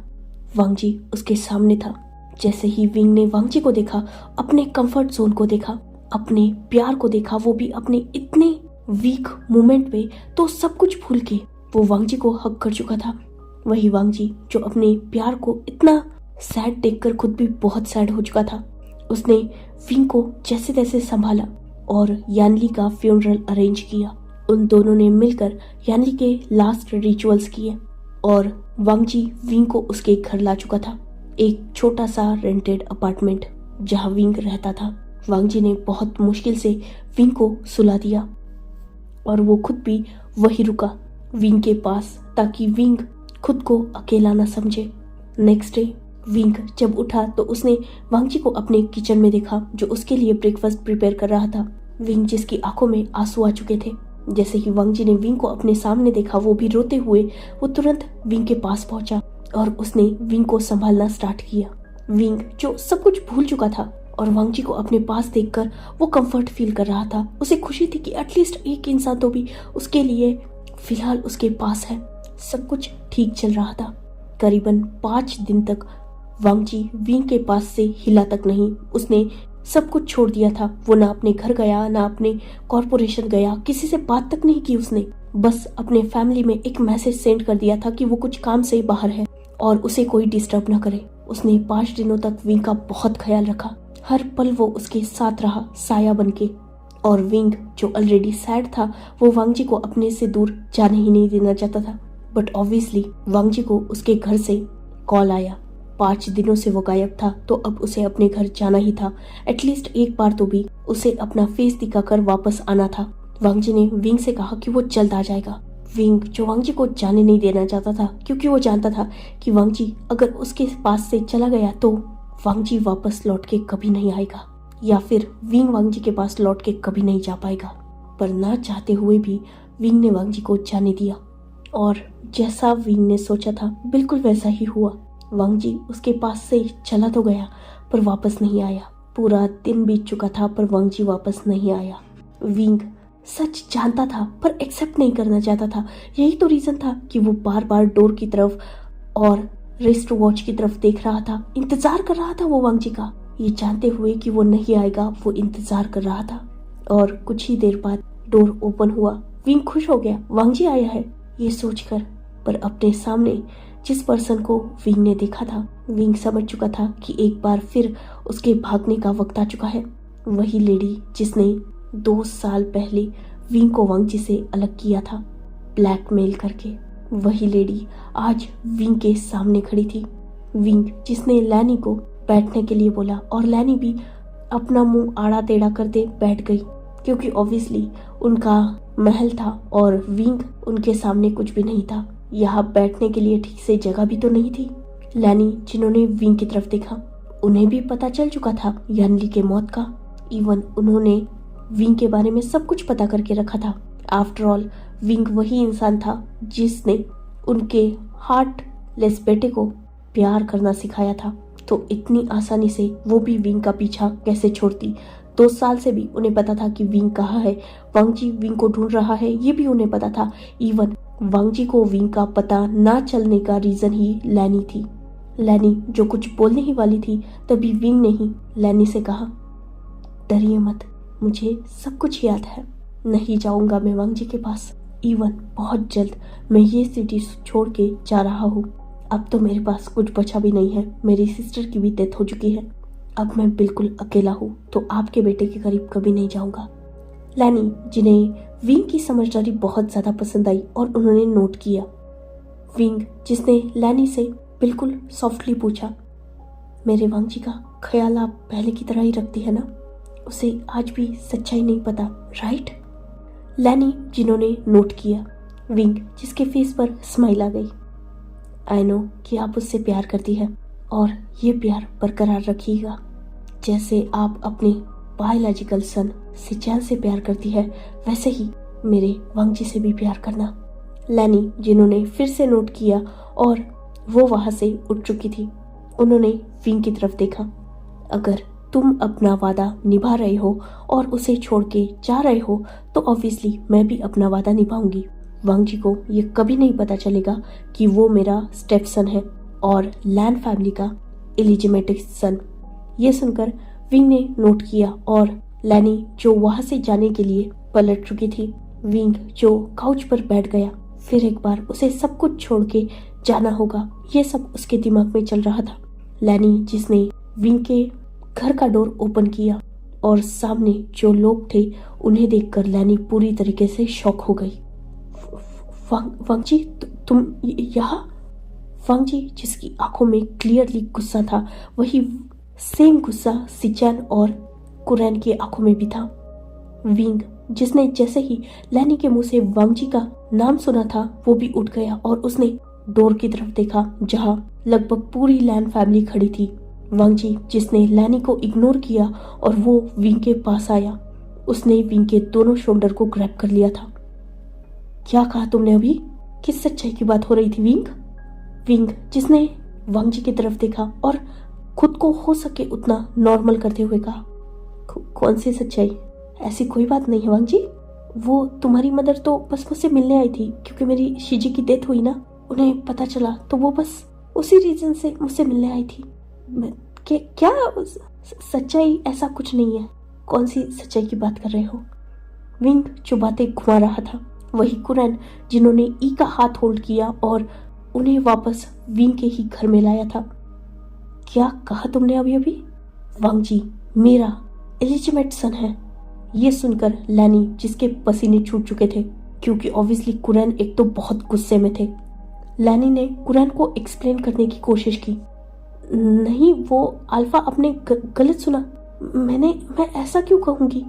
वांग जी उसके सामने था। जैसे ही विंग ने वांग जी को देखा, अपने कंफर्ट जोन को देखा, अपने प्यार को देखा, वो भी अपने इतने वीक मोमेंट पे, तो सब कुछ भूल के वो वांग जी को हक कर चुका था। वही वांग जी जो अपने प्यार को इतना सैड देखकर खुद भी बहुत सैड हो चुका था। उसने विंग को जैसे तैसे संभाला और यानली का फ्यूनरल अरेंज किया। उन दोनों ने मिलकर यानली के लास्ट रिचुअल्स किए और वांग जी विंग को उसके घर ला चुका था, एक छोटा सा रेंटेड अपार्टमेंट जहां विंग रहता था। वांग जी ने बहुत मुश्किल से विंग को सुला दिया और वो खुद भी वही रुका विंग के पास, ताकि विंग खुद को अकेला न समझे। नेक्स्ट डे विंग जब उठा तो उसने वांग जी को अपने किचन में देखा, जो उसके लिए ब्रेकफास्ट प्रिपेयर कर रहा था। विंग जिसकी आंखों में आंसू आ चुके थे। जैसे ही वांग जी ने विंग को अपने सामने देखा, वो भी रोते हुए, वो तुरंत विंग के पास पहुंचा और उसने विंग को संभालना स्टार्ट किया। विंग जो सब कुछ भूल चुका था और वांग जी को अपने पास देखकर वो कंफर्ट फील कर रहा था। उसे खुशी थी कि एटलीस्ट एक इंसान तो भी उसके लिए फिलहाल उसके पास है। सब कुछ ठीक चल रहा था। करीबन 5 दिन तक वांग जी विंग के पास से हिला तक नहीं। उसने सब कुछ छोड़ दिया था। वो ना अपने घर गया, ना अपने कॉर्पोरेशन गया, किसी से बात तक नहीं की उसने। बस अपने फैमिली में एक मैसेज सेंड कर दिया था कि वो कुछ काम से बाहर है और उसे कोई डिस्टर्ब ना करे। उसने 5 दिनों तक विंग का बहुत ख्याल रखा। हर पल वो उसके साथ रहा, साया बनके। और विंग जो ऑलरेडी सैड था, वो वांग जी को अपने से दूर जाने ही नहीं देना चाहता था। बट ऑब्वियसली वांग जी को उसके घर से कॉल आया। 5 दिनों से वो गायब था, तो अब उसे अपने घर जाना ही था। एटलीस्ट एक बार तो भी उसे अपना फेस दिखाकर वापस आना था। वांग जी ने विंग से कहा कि वो जल्द आ जाएगा। विंग जो वांग जी को जाने नहीं देना चाहता था, क्योंकि वो जानता था कि वांग जी अगर उसके पास से चला गया तो वांग जी वापस लौट के कभी नहीं आएगा, या फिर विंग वांग जी के पास लौट के कभी नहीं जा पाएगा। पर ना चाहते हुए भी विंग ने वांग जी को जाने दिया और जैसा विंग ने सोचा था बिल्कुल वैसा ही हुआ। वांग जी उसके पास से चला तो गया पर वापस नहीं आया। पूरा दिन बीत चुका था पर वांग जी वापस नहीं आया। विंग सच जानता था पर एक्सेप्ट नहीं करना चाहता था। यही तो रीजन था कि वो बार बार डोर की तरफ और रिस्ट वॉच की तरफ देख रहा था। इंतजार कर रहा था वो वांग जी का, ये जानते हुए कि वो नहीं आएगा। वो इंतजार कर रहा था और कुछ ही देर बाद डोर ओपन हुआ। विंग खुश हो गया, वांग जी आया है ये सोचकर। पर अपने सामने जिस पर्सन को विंग ने देखा था, विंग समझ चुका था कि एक बार फिर उसके भागने का वक्त आ चुका है। वही लेडी जिसने 2 साल पहले विंग को वांग जी से अलग किया था, ब्लैकमेल करके। वही लेडी आज विंग के सामने खड़ी थी। विंग जिसने लैनी को बैठने के लिए बोला और लैनी भी अपना मुंह आड़ा टेढ़ा करते बैठ गई, क्योंकि ऑब्वियसली उनका महल था और विंग उनके सामने कुछ भी नहीं था। यहाँ बैठने के लिए ठीक से जगह भी तो नहीं थी। लैनी जिन्होंने विंग की तरफ देखा, उन्हें भी पता चल चुका था यानली के मौत का। इवन उन्होंने विंग के बारे में सब कुछ पता करके रखा था। आफ्टर ऑल विंग वही इंसान था जिसने उनके हार्टलेस बेटे को प्यार करना सिखाया था। तो इतनी आसानी से वो भी विंग का पीछा कैसे छोड़ती। 2 साल से भी उन्हें पता था कि विंग कहाँ है। वांग जी विंग को ढूंढ रहा है ये भी उन्हें पता था। इवन वांग जी को विंग का पता ना चलने का रीजन ही लैनी थी। लैनी जो कुछ बोलने ही वाली थी, तभी विंग ने ही लैनी से कहा, डरिए मत, मुझे सब कुछ याद है। नहीं जाऊंगा मैं वांग जी के पास। इवन बहुत जल्द मैं ये सिटी छोड़ के जा रहा हूँ। अब तो मेरे पास कुछ बचा भी नहीं है। मेरी सिस्टर की भी डेथ हो चुकी है। अब मैं बिल्कुल अकेला हूँ, तो आपके बेटे के करीब कभी नहीं जाऊंगा। लैनी जिन्हें विंग की समझदारी बहुत ज्यादा पसंद आई और उन्होंने नोट किया। विंग जिसने लैनी से बिल्कुल सॉफ्टली पूछा, मेरे वांग जी का ख्याल आप पहले की तरह ही रखती है ना? उसे आज भी सच्चाई नहीं पता, राइट? लैनी जिन्होंने नोट किया। विंग जिसके फेस पर स्माइल आ गई। आई नो कि आप उससे प्यार करती है और ये प्यार बरकरार रखिएगा। जैसे आप अपने बायोलॉजिकल सन सिचैन से प्यार करती है, वैसे ही मेरे वांगजी से भी प्यार करना। लैनी, जिन्होंने फिर से नोट किया और वो वहां से उठ चुकी थी, उन्होंने विंग की तरफ देखा। अगर तुम अपना वादा निभा रहे हो और उसे छोड़ के जा रहे हो तो ऑब्वियसली मैं भी अपना वादा निभाऊंगी। वांगजी को ये कभी नहीं पता चलेगा कि वो मेरा स्टेप सन है और लैन फैमिली का इलिजिमेटिक सन। ये सुनकर विंग ने नोट किया और लैनी, जो वहां से जाने के लिए पलट चुकी थी, विंग जो काउच पर बैठ गया, फिर एक बार उसे सब कुछ छोड़ के जाना होगा, ये सब उसके दिमाग में चल रहा था। लैनी, जिसने विंग के घर का डोर ओपन किया और सामने जो लोग थे उन्हें देखकर लैनी पूरी तरीके से शॉक हो गई। वांगजी, तुम यहाँ? वांगजी, जिसकी आंखों में क्लियरली गुस्सा था, वही सेम गुस्सा सिचैन और कुरैन की आंखों में भी था। विंग, जिसने जैसे ही लैनी के मुंह से वांगजी का नाम सुना था, वो भी उठ गया और उसने डोर की तरफ देखा जहां लगभग पूरी लैन फैमिली खड़ी थी। वांगजी, जिसने लैनी को इग्नोर किया और वो विंग के पास आया, उसने विंग के दोनों शोल्डर को ग्रैब कर लिया था। क्या कहा तुमने अभी? किस सच्चाई की बात हो रही थी विंग? विंग, जिसने वांगजी की तरफ देखा और खुद को हो सके उतना नॉर्मल करते हुए कहा, कौन सी सच्चाई? ऐसी कोई बात नहीं है वांगजी। वो तुम्हारी मदर तो बस मुझसे मिलने आई थी, क्योंकि मेरी शीजी की डेथ हुई ना, उन्हें पता चला तो वो बस उसी रीजन से मुझसे मिलने आई थी। क्या सच्चाई? ऐसा कुछ नहीं है। कौन सी सच्चाई की बात कर रहे हो? विंग, जो बातें घुमा रहा था, वही कुरैन, जिन्होंने ई का हाथ होल्ड किया और उन्हें वापस विंग के ही घर में लाया था। क्या कहा तुमने अभी अभी? वांगजी मेरा इलिजिमेट सन है। ये सुनकर लैनी, जिसके पसीने छूट चुके थे, क्योंकि ऑब्वियसली कुरैन एक तो बहुत गुस्से में थे, लैनी ने कुरैन को एक्सप्लेन करने की कोशिश की। नहीं, वो अल्फा, आपने गलत सुना। मैं ऐसा क्यों कहूंगी?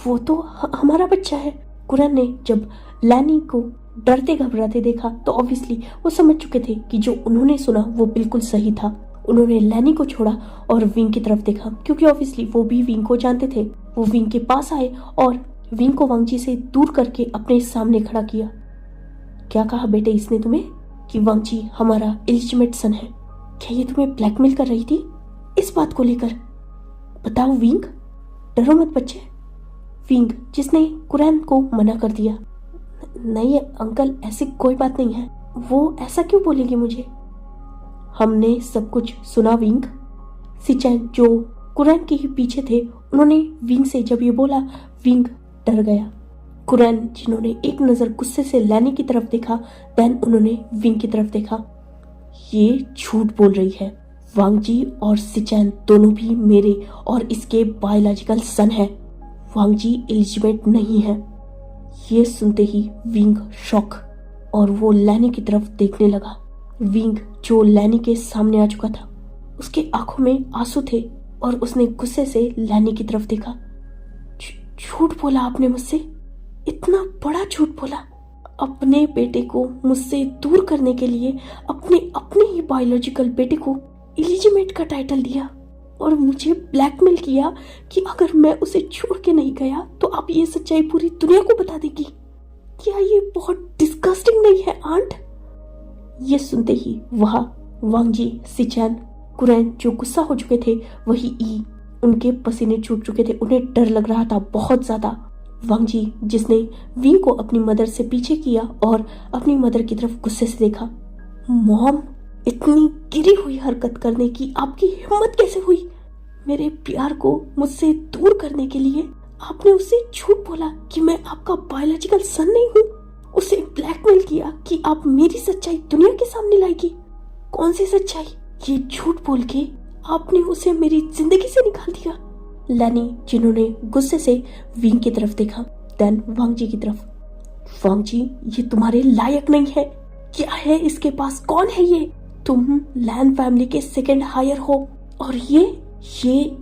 वो तो हमारा बच्चा है। कुरैन ने जब लैनी को डरते घबराते देखा तो ऑब्वियसली वो समझ चुके थे कि जो उन्होंने सुना वो बिल्कुल सही था। उन्होंने लैनी को छोड़ा और विंग की तरफ देखा, क्योंकि ऑब्वियसली वो भी विंग को जानते थे। वो विंग के पास आए और विंग को वांगजी से दूर करके अपने सामने खड़ा किया। क्या कहा बेटे इसने तुम्हें? कि वांगजी हमारा इलिजिमेट सन है। क्या ये तुम्हें ब्लैकमेल कर रही थी इस बात को लेकर? बताओ विंग, डरो मत बच्चे। विंग, जिसने कुरैन को मना कर दिया, नहीं अंकल, ऐसी कोई बात नहीं है। वो ऐसा क्यों बोलेगी मुझे? हमने सब कुछ सुना विंग। सिचैन, जो कुरैन के ही पीछे थे, उन्होंने विंग से जब ये बोला, विंग डर गया। कुरैन, जिन्होंने एक नजर गुस्से से लैनी की तरफ देखा, देन उन्होंने विंग की तरफ देखा। ये झूठ बोल रही है। वांगजी और सिचैन दोनों भी मेरे और इसके बायोलॉजिकल सन है। वांगजी इलिजिमेट नहीं है। ये सुनते ही विंग शॉक और वो लैनी की तरफ देखने लगा। विंग, जो लैनी के सामने आ चुका था, उसके आंखों में आंसू थे और उसने गुस्से से लैनी की तरफ देखा। झूठ बोला आपने मुझसे, इतना बड़ा झूठ बोला। अपने बेटे को मुझसे दूर करने के लिए अपने ही बायोलॉजिकल बेटे को इलिजिमेट का टाइटल दिया और मुझे ब्लैकमेल किया कि अगर मैं उसे छोड़ के नहीं गया तो आप ये सच्चाई पूरी दुनिया को बता देगी। क्या ये बहुत डिस्गस्टिंग नहीं है आंट? ये सुनते ही वहां वांगजी, सिचैन, कुरैन, जो गुस्सा हो चुके थे, वही ई, उनके पसीने छूट चुके थे, उन्हें डर लग रहा था बहुत ज्यादा। वांगजी, जिसने विंग को अपनी मदर से पीछे किया और अपनी मदर की तरफ गुस्से से देखा। मॉम, इतनी गिरी हुई हरकत करने की आपकी हिम्मत कैसे हुई? मेरे प्यार को मुझसे दूर करने के लिए आपने उससे झूठ बोला कि मैं आपका बायोलॉजिकल सन नहीं हूँ। उसे ब्लैकमेल किया कि आप मेरी सच्चाई दुनिया के सामने लाएगी। कौन सी सच्चाई? ये झूठ बोल के आपने उसे मेरी जिंदगी से निकाल दिया। लैनी, जिन्होंने गुस्से से विंग की तरफ देखा, देन वांगजी की तरफ। वांगजी, ये तुम्हारे लायक नहीं है। क्या है इसके पास? कौन है ये? तुम लैन फैमिली के सेकंड हायर हो और ये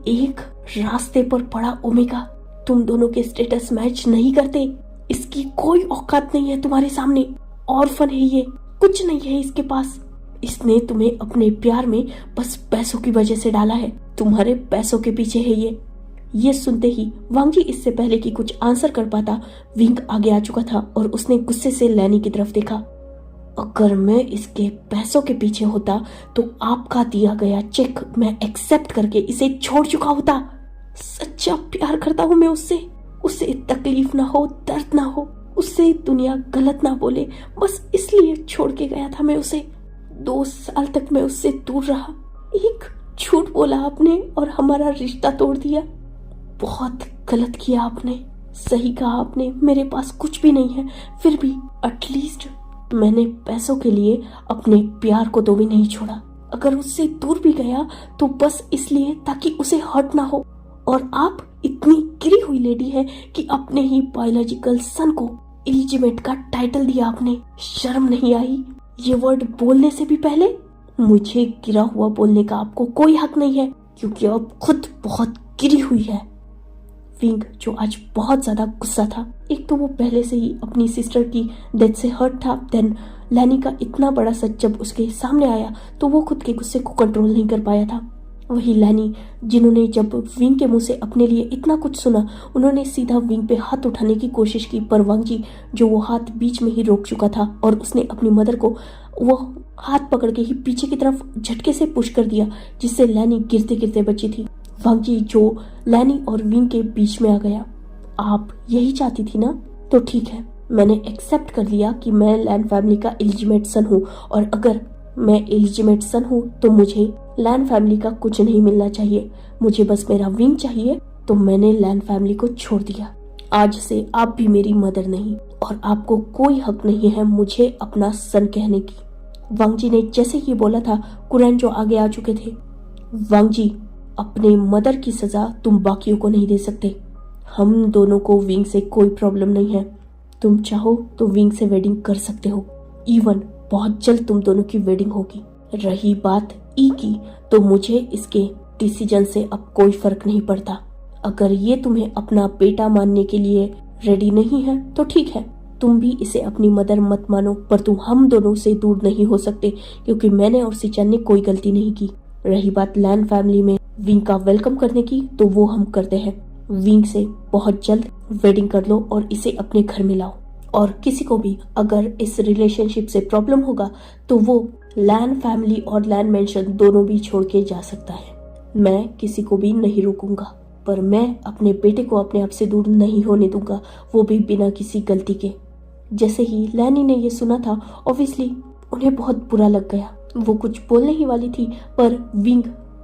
एक रास्ते पर पड़ा ओमेगा। तुम दोनों के स्टेटस मैच नहीं करते। इसकी कोई औकात नहीं है तुम्हारे सामने। ऑर्फन है ये, कुछ नहीं है इसके पास। इसने तुम्हें अपने प्यार में बस पैसों की वजह से डाला है। तुम्हारे पैसों के पीछे है ये सुनते ही वांगजी इससे पहले कि कुछ आंसर कर पाता विंग आगे आ चुका था और उसने गुस्से से लैनी की तरफ देखा। अगर मैं इसके पैसों के पीछे होता तो आपका दिया गया चेक मैं एक्सेप्ट करके इसे छोड़ चुका होता। सच्चा प्यार करता हूं मैं उससे तकलीफ ना हो, दर्द ना हो, उससे दुनिया गलत ना बोले, बस इसलिए छोड़ के गया था मैं उसे। 2 साल तक मैं उससे दूर रहा, एक झूठ बोला आपने और हमारा रिश्ता तोड़ दिया। बहुत गलत किया आपने, सही कहा आपने, मेरे पास कुछ भी नहीं है, फिर भी एटलीस्ट मैंने पैसों के लिए अपने प्यार को तो भी नहीं छोड़ा। अगर उससे दूर भी गया तो बस इसलिए ताकि उसे हर्ट ना हो। और आप इतनी गिरी हुई लेडी है कि अपने ही बायोलॉजिकल सन को इलिजिमेट का टाइटल दिया आपने। शर्म नहीं आई ये वर्ड बोलने से भी पहले? मुझे गिरा हुआ बोलने का आपको कोई हक नहीं है क्योंकि आप खुद बहुत गिरी हुई है। विंग जो आज बहुत ज्यादा गुस्सा था, एक तो वो पहले से ही अपनी सिस्टर की डेथ से हर्ट था, देन लैनी का इतना बड़ा सच जब उसके सामने आया तो वो खुद के गुस्से को कंट्रोल नहीं कर पाया था। वही लैनी जिन्होंने जब विंग के मुंह से अपने लिए इतना कुछ सुना, उन्होंने सीधा विंग पे हाथ उठाने की कोशिश की, पर वांगजी जो वो हाथ बीच में ही रोक चुका था और उसने अपनी मदर को वो हाथ पकड़ के ही पीछे की तरफ झटके से पुश कर दिया, जिससे लैनी गिरते गिरते बची थी। वांगजी जो लैनी और विंग के बीच में आ गया। आप यही चाहती थी ना? तो ठीक है, मैंने एक्सेप्ट कर लिया कि मैं लैन फैमिली का इलिजिमेट सन हूँ, और अगर मैं इलिजिमेट सन हूँ तो मुझे लैन फैमिली का कुछ नहीं मिलना चाहिए, मुझे बस मेरा विंग चाहिए। तो मैंने लैन फैमिली को छोड़ दिया। आज से आप भी मेरी मदर नहीं और आपको कोई हक नहीं है मुझे अपना सन कहने की। वांगजी ने जैसे ही बोला था, कुरैन जो आगे आ चुके थे। वांगजी, अपने मदर की सजा तुम बाकियों को नहीं दे सकते। हम दोनों को विंग से कोई प्रॉब्लम नहीं है, तुम चाहो तो विंग से वेडिंग कर सकते हो, इवन बहुत जल्द तुम दोनों की वेडिंग होगी। रही बात ई की, तो मुझे इसके डिसीजन से अब कोई फर्क नहीं पड़ता। अगर ये तुम्हें अपना बेटा मानने के लिए रेडी नहीं है तो ठीक है, तुम भी इसे अपनी मदर मत मानो, पर तुम हम दोनों से दूर नहीं हो सकते क्योंकि मैंने और सिचन ने कोई गलती नहीं की। रही बात लैन फैमिली में विंग का वेलकम करने की, तो वो हम करते हैं। विंग से बहुत जल्द वेडिंग कर लो और इसे अपने घर में लाओ। और किसी को भी अगर इस रिलेशनशिप से प्रॉब्लम होगा तो वो लैन फैमिली और लैन मेंशन दोनों भी छोड़ के जा सकता है। मैं किसी को भी नहीं रोकूंगा, पर मैं अपने बेटे को अपने आप से दूर नहीं होने दूंगा, वो भी बिना किसी गलती के। जैसे ही लैनी ने ये सुना था, ऑब्वियसली उन्हें बहुत बुरा लग गया। वो कुछ बोलने ही वाली थी, पर विंग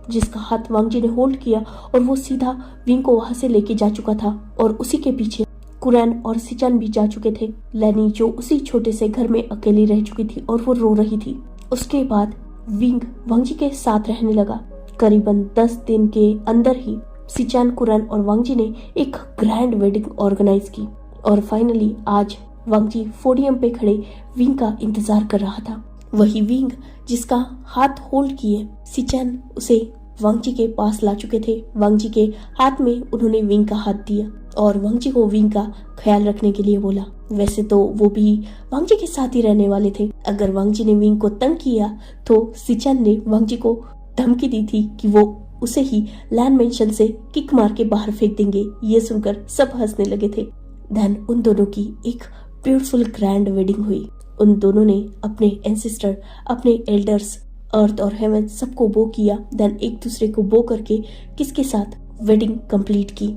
जिसका हाथ वांगजी ने होल्ड किया और वो सीधा विंग को वहां से लेके जा चुका था, और उसी के पीछे कुरैन और सिचन भी जा चुके थे। लैनी जो उसी छोटे से घर में अकेली रह चुकी थी और वो रो रही थी। उसके बाद विंग वांगजी के साथ रहने लगा। करीबन 10 दिन के अंदर ही सिचन, कुरैन और वांगजी ने एक ग्रैंड वेडिंग ऑर्गेनाइज की, और फाइनली आज वांगजी पोडियम पे खड़े विंग का इंतजार कर रहा था। वही विंग जिसका हाथ होल्ड किए सिचन उसे वांगजी के पास ला चुके थे। वांगजी के हाथ में उन्होंने विंग का हाथ दिया और वांगजी को विंग का ख्याल रखने के लिए बोला। वैसे तो वो भी वांगजी के साथ ही रहने वाले थे। अगर वांगजी ने विंग को तंग किया तो सिचन ने वांगजी को धमकी दी थी कि वो उसे ही लैन मेंशन से किक मार के बाहर फेंक देंगे। ये सुनकर सब हंसने लगे थे। देन उन दोनों की एक ब्यूटीफुल ग्रैंड वेडिंग हुई। उन दोनों ने अपने एंसेस्टर, अपने एल्डर्स, अर्थ और हेवन सबको बो किया। देन एक दूसरे को बो करके किसके साथ वेडिंग कंप्लीट की।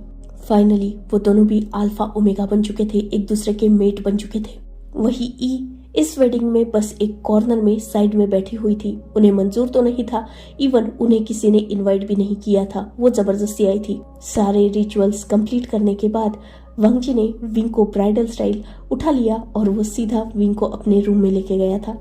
फाइनली वो दोनों भी अल्फा ओमेगा बन चुके थे, एक दूसरे के मेट बन चुके थे। वही ई इस वेडिंग में बस एक कॉर्नर में साइड में बैठी हुई थी। उन्हें मंजूर तो नहीं था, इवन उन्हें किसी ने इनवाइट भी नहीं किया था, वो जबरदस्ती आई थी। सारे रिचुअल्स कंप्लीट करने के बाद वांगजी ने विंग को ब्राइडल स्टाइल उठा लिया और वो सीधा विंग को अपने रूम में लेके गया था।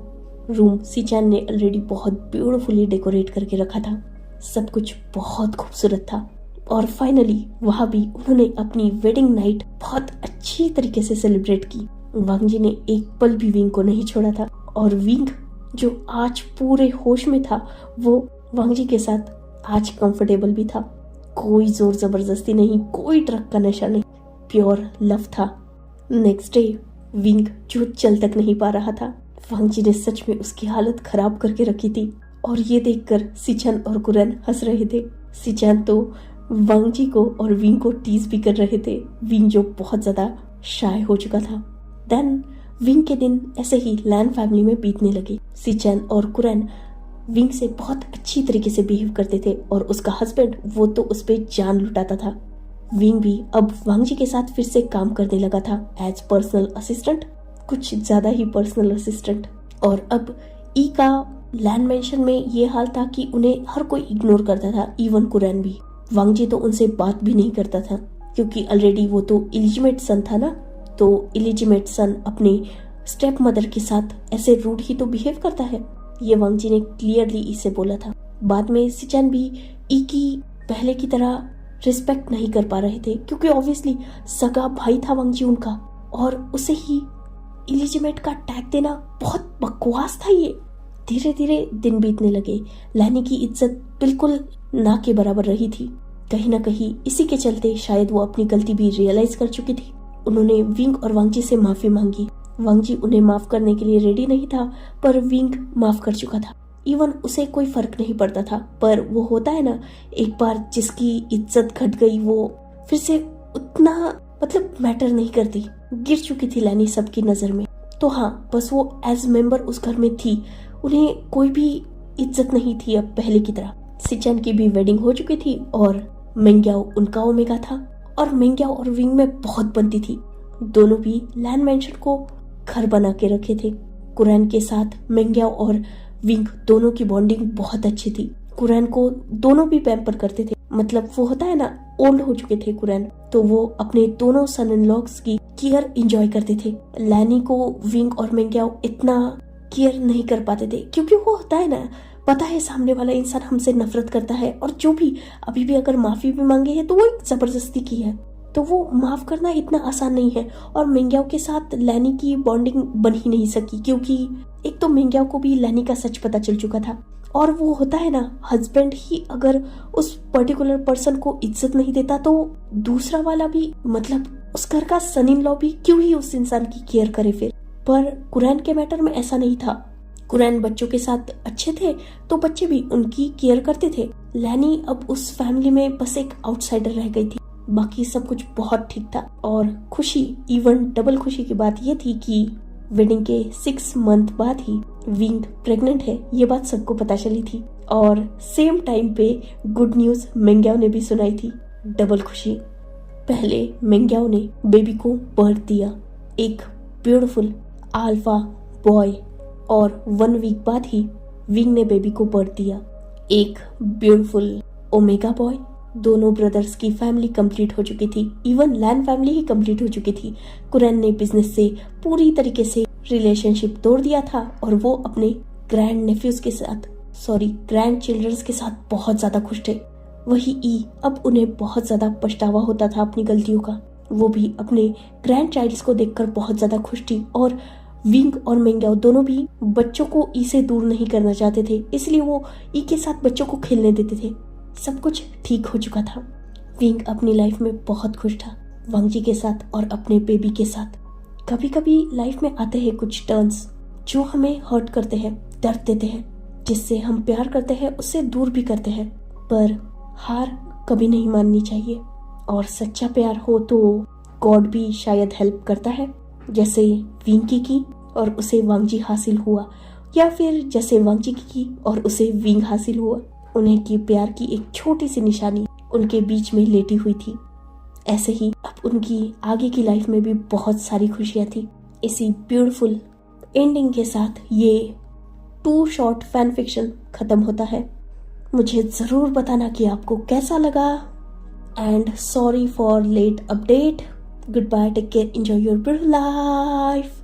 रूम सिचन ने ऑलरेडी बहुत ब्यूटीफुली डेकोरेट करके रखा था, सब कुछ बहुत खूबसूरत था। और फाइनली वहाँ भी उन्होंने अपनी वेडिंग नाइट बहुत अच्छी तरीके से सेलिब्रेट की। वांगजी ने एक पल भी विंग को नहीं छोड़ा था, और विंग जो आज पूरे होश में था वो वांगजी के साथ आज कंफर्टेबल भी था। कोई जोर जबरदस्ती नहीं, कोई ड्रग का नशा नहीं, प्योर लव था। नेक्स्ट डे विंग जो चल तक नहीं पा रहा था, वांगजी ने सच में उसकी हालत खराब करके रखी थी। और ये देखकर सिचन और कुरैन हंस रहे थे। सिचैन तो वांग जी को और विंग को टीज भी कर रहे थे, विंग जो बहुत ज्यादा शाय हो चुका था। देन विंग के दिन ऐसे ही लैन फैमिली में बीतने लगे। सिचैन और कुरैन विंग से बहुत अच्छी तरीके से बिहेव करते थे और उसका हस्बैंड वो तो उस पर जान लुटाता था। विंग भी अब वांग जी के साथ फिर से काम करने लगा था एज पर्सनल असिस्टेंट, कुछ ज्यादा ही पर्सनल असिस्टेंट। और अब ई का लैंड मेंशन में ये हाल था कि उन्हें हर कोई इग्नोर करता था, इवन कुरैन भी। वांग जी तो उनसे बात भी नहीं करता था क्योंकि ऑलरेडी वो तो इलिजिमेट सन था ना, तो इलिजिमेट सन अपने स्टेप मदर के साथ ऐसे रूड ही तो बिहेव करता है, ये वांग जी ने क्लियरली इसे बोला था। बाद में सिचैन भी ई की पहले की तरह रिस्पेक्ट नहीं कर पा रहे थे क्योंकि ऑब्वियसली सगा भाई था वांग जी उनका, और उसे ही इलिजिमेट का टैग देना बहुत बकवास था ये। धीरे धीरे दिन बीतने लगे। लैनी की इज्जत बिल्कुल ना के बराबर रही थी। कहीं ना कहीं इसी के चलते शायद वो अपनी गलती भी रियलाइज कर चुकी थी। उन्होंने विंग और वांग जी से माफी मांगी। वांग जी उन्हें माफ करने के लिए रेडी नहीं था, पर विंग माफ कर चुका था। इवन उसे कोई फर्क नहीं पड़ता था, पर वो होता है ना, एक बार जिसकी इज्जत घट गई वो फिर से उतना मतलब मैटर नहीं करती। गिर चुकी थी लैनी सबकी नजर में। तो हाँ, बस वो एज मेंबर उस घर में थी, उन्हें कोई भी इज्जत नहीं थी अब पहले की तरह। सिचैन की भी वेडिंग हो चुकी थी और मेंग्याओ उनका ओमेगा था, और मेंग्याओ और विंग में बहुत बनती थी। दोनों भी लैंड मेंशन को घर बना के रखे थे। कुरैन के साथ मेंग्याओ और विंग दोनों की बॉन्डिंग बहुत अच्छी थी। कुरैन को दोनों भी पैम्पर करते थे, मतलब वो होता है ना, ओल्ड हो चुके थे कुरैन, तो वो अपने दोनों सन इन लॉस की केयर एंजॉय करते थे। लैनी को विंग और मेंग्याओ इतना केयर नहीं कर पाते थे क्योंकि वो होता है ना, पता है सामने वाला इंसान हमसे नफरत करता है, और जो भी अभी भी अगर माफी भी मांगे है तो वो एक जबरदस्ती की है, तो वो माफ करना इतना आसान नहीं है। और मेंग्याओ के साथ लैनी की बॉन्डिंग बन ही नहीं सकी क्योंकि एक तो मेंग्याओ को भी लैनी का सच पता चल चुका था, और वो होता है ना, हस्बैंड ही अगर उस पर्टिकुलर पर्सन को इज्जत नहीं देता तो दूसरा वाला भी, मतलब उस घर का सन इन लॉ भी क्यों ही उस इंसान की केयर करे फिर। पर कुरैन के मैटर में ऐसा नहीं था। कुरैन बच्चों के साथ अच्छे थे तो बच्चे भी उनकी केयर करते थे। लैनी अब उस फैमिली में बस एक आउटसाइडर रह गई थी, बाकी सब कुछ बहुत ठीक था। और खुशी, इवन डबल खुशी की बात यह थी कि वेडिंग के 6 मंथ बाद ही विंग प्रेग्नेंट है, ये बात सबको पता चली थी। और सेम टाइम पे गुड न्यूज मेंग्याओ ने भी सुनाई थी। डबल खुशी, पहले मेंग्याओ ने बेबी को बर्थ दिया, एक ब्यूटीफुल अल्फा बॉय, और 1 वीक बाद ही विंग ने बेबी को बर्थ दिया, एक ब्यूटीफुल ओमेगा बॉय। दोनों ब्रदर्स की फैमिली कंप्लीट हो चुकी थी, इवन लैन फैमिली ही कंप्लीट हो चुकी थी। कुरैन ने बिजनेस से पूरी तरीके से रिलेशनशिप तोड़ दिया था और वो अपने ग्रैंड नेफ्यूज के साथ, ग्रैंड चिल्ड्रंस के साथ बहुत ज्यादा खुश थे। वही ई, अब उन्हें बहुत ज्यादा पछतावा होता था अपनी गलतियों का। वो भी अपने ग्रैंड चाइल्ड्स को देखकर बहुत ज्यादा खुश थी, और विंग और मेंग्याओ दोनों भी बच्चों को ई से दूर नहीं करना चाहते थे, इसलिए वो ई के साथ बच्चों को खेलने देते थे। सब कुछ ठीक हो चुका था। विंग अपनी लाइफ में बहुत खुश था, वांग जी के साथ और अपने बेबी के साथ। कभी कभी लाइफ में आते हैं कुछ टर्न्स जो हमें हर्ट करते हैं, दर्द देते हैं, जिससे हम प्यार करते हैं उससे दूर भी करते हैं, पर हार कभी नहीं माननी चाहिए। और सच्चा प्यार हो तो गॉड भी शायद हेल्प करता है, जैसे विंग की और उसे वांग जी हासिल हुआ, या फिर जैसे वांग जी की और उसे विंग हासिल हुआ। उन्हें की प्यार की एक छोटी सी निशानी उनके बीच में लेटी हुई थी। ऐसे ही अब उनकी आगे की लाइफ में भी बहुत सारी खुशियां थी। इसी ब्यूटीफुल एंडिंग के साथ ये 2 शॉर्ट फैन फिक्शन खत्म होता है। मुझे जरूर बताना कि आपको कैसा लगा, and sorry for late update. Good bye, take care, enjoy your beautiful life.